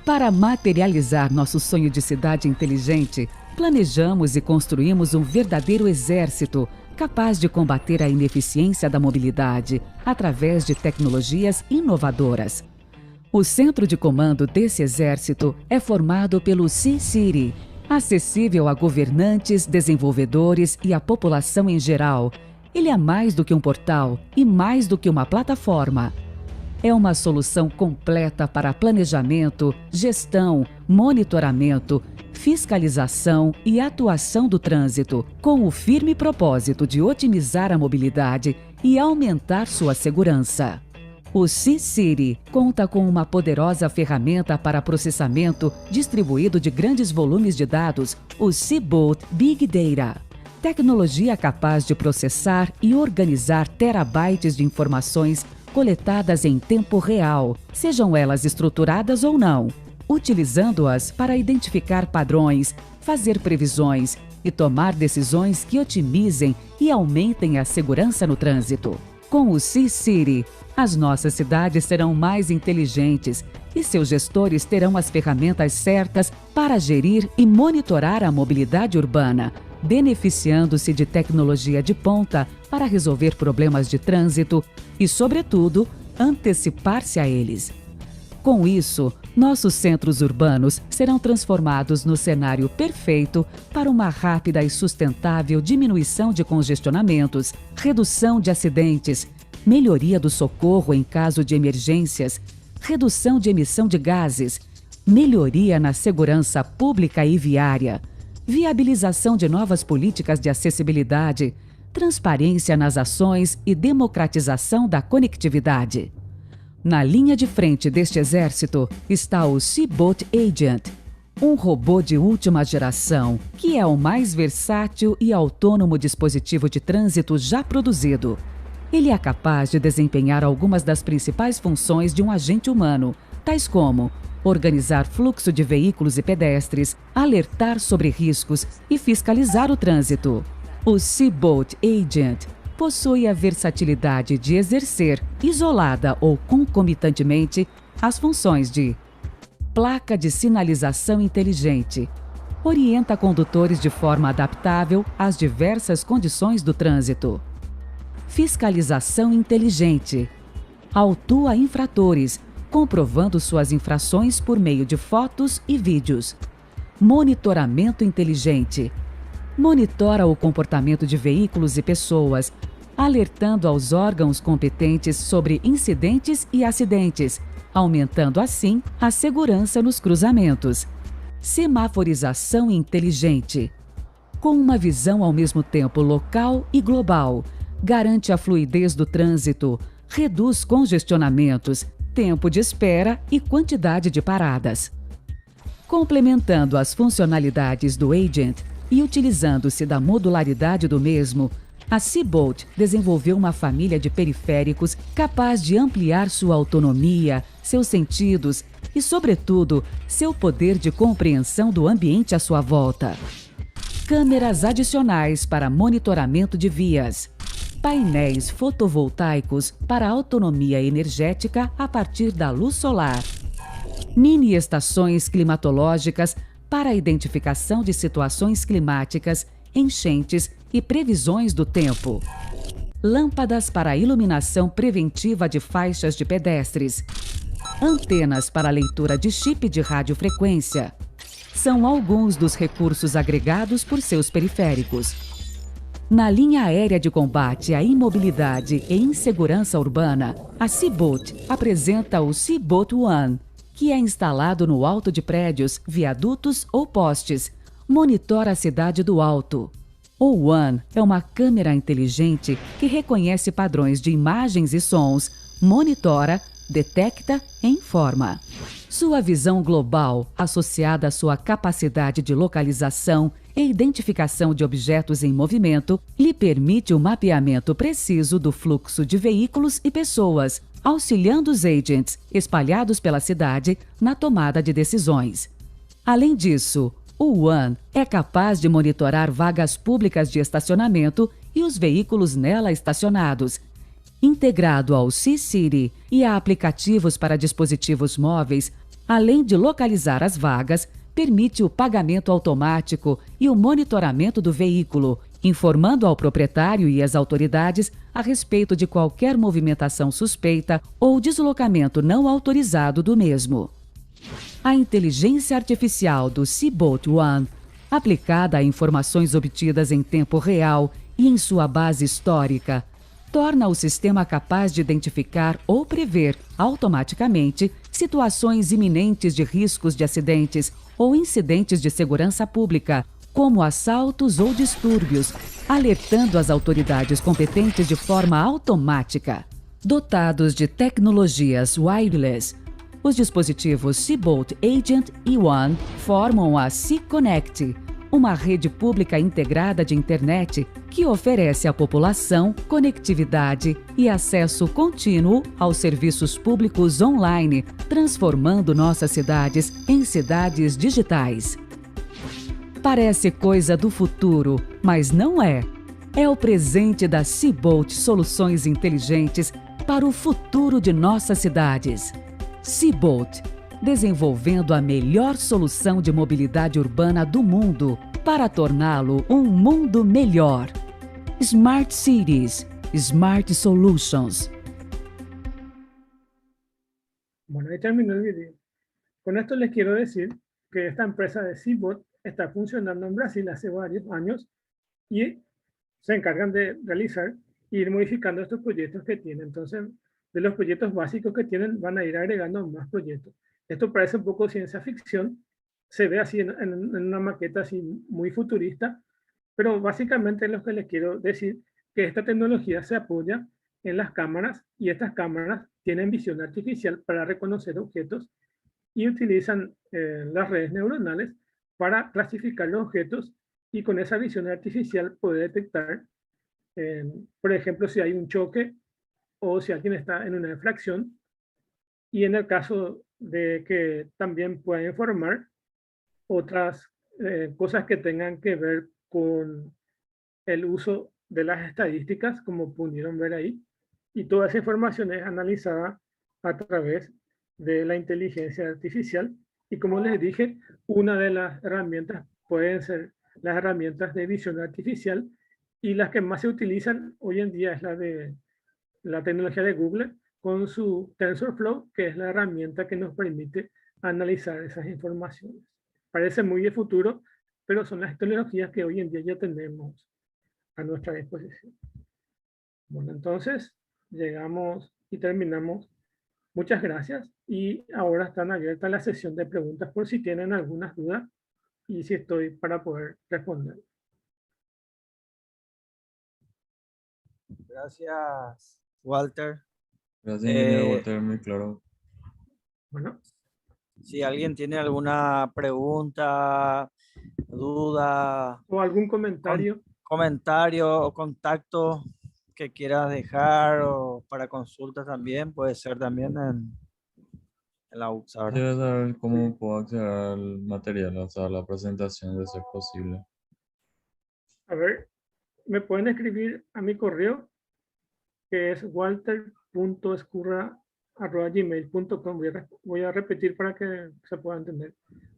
Para materializar nosso sonho de cidade inteligente, planejamos e construímos um verdadeiro exército capaz de combater a ineficiência da mobilidade através de tecnologias inovadoras. O centro de comando desse exército é formado pelo C-City, acessível a governantes, desenvolvedores e a população em geral. Ele é mais do que um portal e mais do que uma plataforma. É uma solução completa para planejamento, gestão, monitoramento, fiscalização e atuação do trânsito, com o firme propósito de otimizar a mobilidade e aumentar sua segurança. O C-City conta com uma poderosa ferramenta para processamento distribuído de grandes volumes de dados, o Seabot Big Data. Tecnologia capaz de processar e organizar terabytes de informações coletadas em tempo real, sejam elas estruturadas ou não, utilizando-as para identificar padrões, fazer previsões e tomar decisões que otimizem e aumentem a segurança no trânsito. Com o C-City, as nossas cidades serão mais inteligentes e seus gestores terão as ferramentas certas para gerir e monitorar a mobilidade urbana, beneficiando-se de tecnologia de ponta para resolver problemas de trânsito e, sobretudo, antecipar-se a eles. Com isso, nossos centros urbanos serão transformados no cenário perfeito para uma rápida e sustentável diminuição de congestionamentos, redução de acidentes, melhoria do socorro em caso de emergências, redução de emissão de gases, melhoria na segurança pública e viária, viabilização de novas políticas de acessibilidade, transparência nas ações e democratização da conectividade. Na linha de frente deste exército está o Seaboat Agent, um robô de última geração, que é o mais versátil e autônomo dispositivo de trânsito já produzido. Ele é capaz de desempenhar algumas das principais funções de um agente humano, tais como organizar fluxo de veículos e pedestres, alertar sobre riscos e fiscalizar o trânsito. O Seaboat Agent possui a versatilidade de exercer, isolada ou concomitantemente, as funções de placa de sinalização inteligente. Orienta condutores de forma adaptável às diversas condições do trânsito. Fiscalização inteligente. Autua infratores, comprovando suas infrações por meio de fotos e vídeos. Monitoramento inteligente. Monitora o comportamento de veículos e pessoas, alertando aos órgãos competentes sobre incidentes e acidentes, aumentando assim a segurança nos cruzamentos. Semaforização inteligente. Com uma visão ao mesmo tempo local e global, garante a fluidez do trânsito, reduz congestionamentos, tempo de espera e quantidade de paradas. Complementando as funcionalidades do Agent e utilizando-se da modularidade do mesmo, a Seaboat desenvolveu uma família de periféricos capaz de ampliar sua autonomia, seus sentidos e, sobretudo, seu poder de compreensão do ambiente à sua volta. Câmeras adicionais para monitoramento de vias. Painéis fotovoltaicos para autonomia energética a partir da luz solar. Mini estações climatológicas para a identificação de situações climáticas, enchentes e previsões do tempo. Lâmpadas para iluminação preventiva de faixas de pedestres. Antenas para leitura de chip de radiofrequência. São alguns dos recursos agregados por seus periféricos. Na linha aérea de combate à imobilidade e insegurança urbana, a Seaboat apresenta o Seaboat One, que é instalado no alto de prédios, viadutos ou postes. Monitora a cidade do alto. O One é uma câmera inteligente que reconhece padrões de imagens e sons, monitora, detecta e informa. Sua visão global, associada à sua capacidade de localização e identificação de objetos em movimento, lhe permite o mapeamento preciso do fluxo de veículos e pessoas, auxiliando os agents espalhados pela cidade na tomada de decisões. Além disso, o One é capaz de monitorar vagas públicas de estacionamento e os veículos nela estacionados. Integrado ao SeaCity e a aplicativos para dispositivos móveis, além de localizar as vagas, permite o pagamento automático e o monitoramento do veículo, informando ao proprietário e às autoridades a respeito de qualquer movimentação suspeita ou deslocamento não autorizado do mesmo. A inteligência artificial do Seaboat One, aplicada a informações obtidas em tempo real e em sua base histórica, torna o sistema capaz de identificar ou prever automaticamente situações iminentes de riscos de acidentes ou incidentes de segurança pública, como assaltos ou distúrbios, alertando as autoridades competentes de forma automática. Dotados de tecnologias wireless, os dispositivos Seaboat Agent e One formam a SeaConnect, uma rede pública integrada de internet que oferece à população conectividade e acesso contínuo aos serviços públicos online, transformando nossas cidades em cidades digitais. Parece coisa do futuro, mas não é. É o presente da Seaboat Soluções Inteligentes para o futuro de nossas cidades. Seaboat, desenvolvendo a melhor solução de mobilidade urbana do mundo para torná-lo um mundo melhor. Smart Cities, Smart Solutions. Bueno, ahí terminó el video. Con esto les quiero decir que esta empresa de Seaboat está funcionando en Brasil hace varios años y se encargan de realizar e ir modificando estos proyectos que tienen. Entonces, de los proyectos básicos que tienen, van a ir agregando más proyectos. Esto parece un poco ciencia ficción. se ve así en una maqueta así muy futurista, pero básicamente lo que les quiero decir que esta tecnología se apoya en las cámaras y estas cámaras tienen visión artificial para reconocer objetos y utilizan las redes neuronales para clasificar los objetos y con esa visión artificial poder detectar, por ejemplo, si hay un choque o si alguien está en una infracción, y en el caso de que también pueda informar otras cosas que tengan que ver con el uso de las estadísticas, como pudieron ver ahí, y toda esa información es analizada a través de la inteligencia artificial. Y como les dije, una de las herramientas pueden ser las herramientas de visión artificial, y las que más se utilizan hoy en día es la de la tecnología de Google con su TensorFlow, que es la herramienta que nos permite analizar esas informaciones. Parece muy de futuro, pero son las tecnologías que hoy en día ya tenemos a nuestra disposición. Bueno, entonces llegamos y terminamos. Muchas gracias y ahora están abiertas la sesión de preguntas por si tienen algunas dudas y si estoy para poder responder. Gracias, Walter. Gracias, ingeniero Eh, Walter, muy claro. Bueno, si alguien tiene alguna pregunta, duda, o algún comentario. comentario o contacto que quieras dejar o para consulta también, puede ser también en la UXA, ¿verdad? Quisiera saber cómo puedo acceder al material, o sea, a la presentación de ser posible. A ver, me pueden escribir a mi correo, que es walter.escurra@gmail.com. Voy a repetir para que se pueda entender.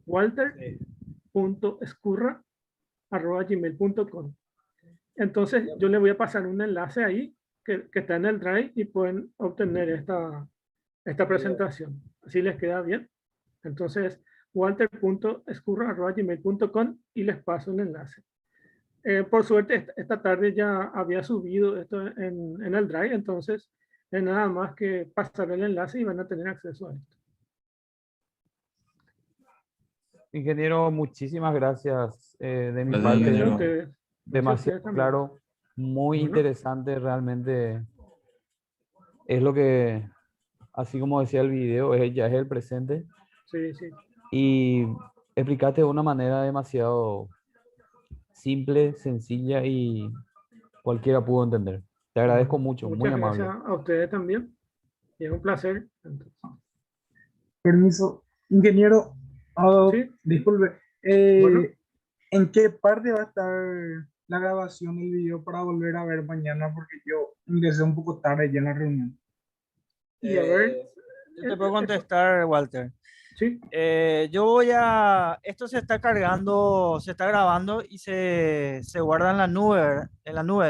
walter.escurra@gmail.com. Entonces yo le voy a pasar un enlace ahí que está en el Drive y pueden obtener esta presentación. Así les queda bien. Entonces, walter.escurra@gmail.com y les paso el enlace. Por suerte, esta tarde ya había subido esto en el Drive, entonces es nada más que pasar el enlace y van a tener acceso a esto. Ingeniero, muchísimas gracias de mi Gracias, parte. Gracias a ingeniero. ustedes. Gracias a Demasiado ustedes también. claro, muy Bueno. interesante realmente. Es lo que, así como decía el video, ya es el presente. Sí, sí. Y explicaste de una manera demasiado simple, sencilla y cualquiera pudo entender. Te agradezco Bueno, mucho, muy muchas amable. gracias a ustedes también. Y es un placer. Entonces, Permiso, ingeniero, sí, disculpe, bueno. ¿en qué parte va a estar la grabación del video para volver a ver mañana? Porque yo ingresé un poco tarde ya en la reunión. Y a ver, Yo te puedo contestar, Walter. sí, Esto se está cargando, se está grabando y se guarda en la nube,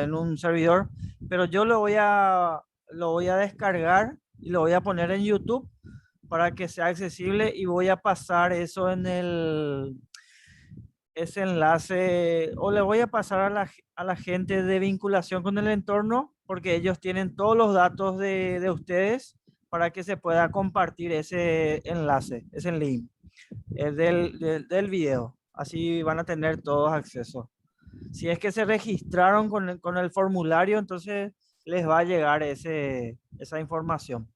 en un servidor, pero yo lo voy a descargar y lo voy a poner en YouTube para que sea accesible y voy a pasar eso ese enlace, o le voy a pasar a la gente de vinculación con el entorno, porque ellos tienen todos los datos de ustedes para que se pueda compartir ese enlace, ese link del video. Así van a tener todos acceso. Si es que se registraron con el formulario, entonces les va a llegar esa información.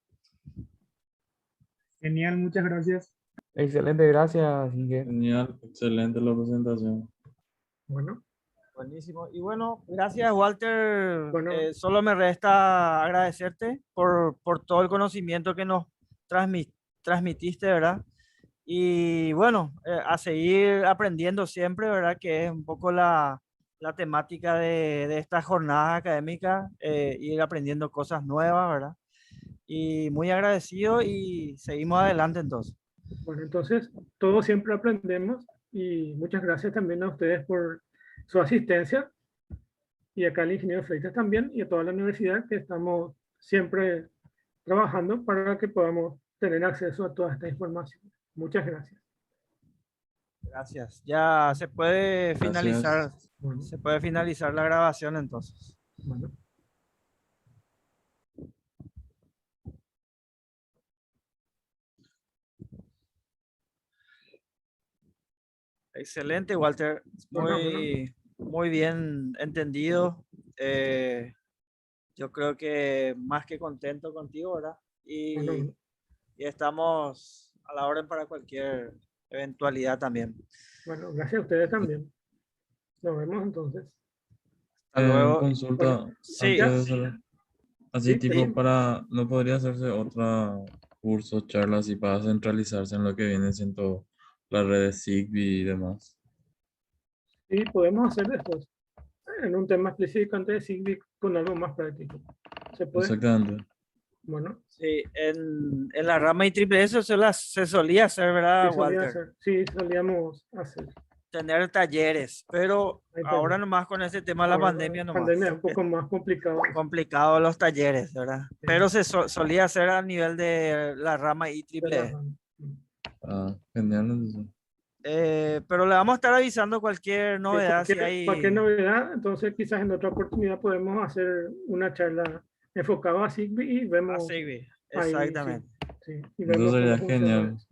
Genial, muchas gracias. Excelente, gracias, Inge. Genial, excelente la presentación. bueno, Buenísimo. Y bueno, gracias, Walter. bueno, Solo me resta agradecerte por todo el conocimiento que nos transmitiste, ¿verdad? Y bueno, a seguir aprendiendo siempre, ¿verdad? Que es un poco la temática de esta jornada académica, ir aprendiendo cosas nuevas, ¿verdad? Y muy agradecido y seguimos adelante entonces. bueno, entonces todos siempre aprendemos y muchas gracias también a ustedes por su asistencia y acá al ingeniero Freitas también y a toda la universidad que estamos siempre trabajando para que podamos tener acceso a toda esta información. Muchas gracias. Gracias. Ya Gracias. Bueno, se puede finalizar la grabación entonces. bueno. Excelente, Walter. Bueno, Muy bien entendido. Yo creo que más que contento contigo, ¿verdad? bueno, Y estamos a la orden para cualquier eventualidad también. bueno, gracias a ustedes también. Nos vemos entonces. Hasta luego. Consulta Sí, ya. antes de cerrar. Así Sí, tipo sí. ¿no podría hacerse otro curso, charlas y para centralizarse en lo que viene siendo las redes Zigbee y demás? Sí, podemos hacer después. En un tema específico antes de Zigbee con algo más práctico. ¿Se puede? Exactamente. Bueno, sí, en la rama IEEE eso se solía hacer, ¿verdad, sí, solía Walter? hacer. Sí, solíamos hacer. Tener talleres, pero Ahí ahora tenés. nomás con este tema de la Ahora, pandemia nomás. pandemia es un poco más complicado. Complicado los talleres, ¿verdad? Sí, Pero se solía hacer a nivel de la rama de la IEEE. rama. Ah, genial. Entonces. Pero le vamos a estar avisando cualquier novedad si Cualquier hay novedad, entonces quizás en otra oportunidad podemos hacer una charla enfocada a Zigbee y a vemos Zigbee. ahí, sí, Exactamente. sí, y Eso vemos cómo sería funciona genial. eso.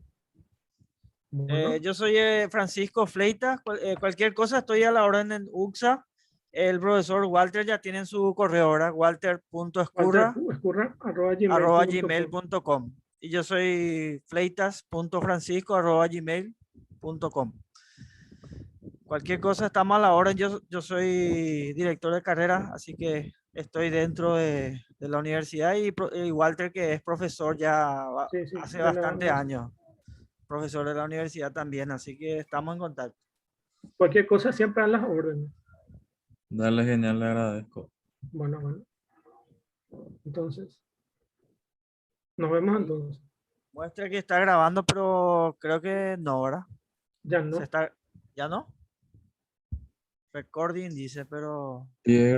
Bueno, Yo soy Francisco Fleitas. Cualquier cosa estoy a la orden en UXA. El profesor Walter ya tiene su correo ahora, walter.escurra@gmail.com. Escurra@gmail.com. Y yo soy fleitas.francisco@gmail.com. Cualquier cosa estamos a la orden. Yo soy director de carrera, así que estoy dentro de la universidad y Walter, que es profesor ya Sí, sí, hace de la bastante universidad. años, profesor de la universidad también, así que estamos en contacto. Cualquier cosa siempre a las órdenes. Dale, genial, le agradezco. Bueno, entonces, nos vemos entonces. Muestra que está grabando, pero creo que no, ¿verdad? Ya no. ¿Ya no? Recording dice, pero... Sí,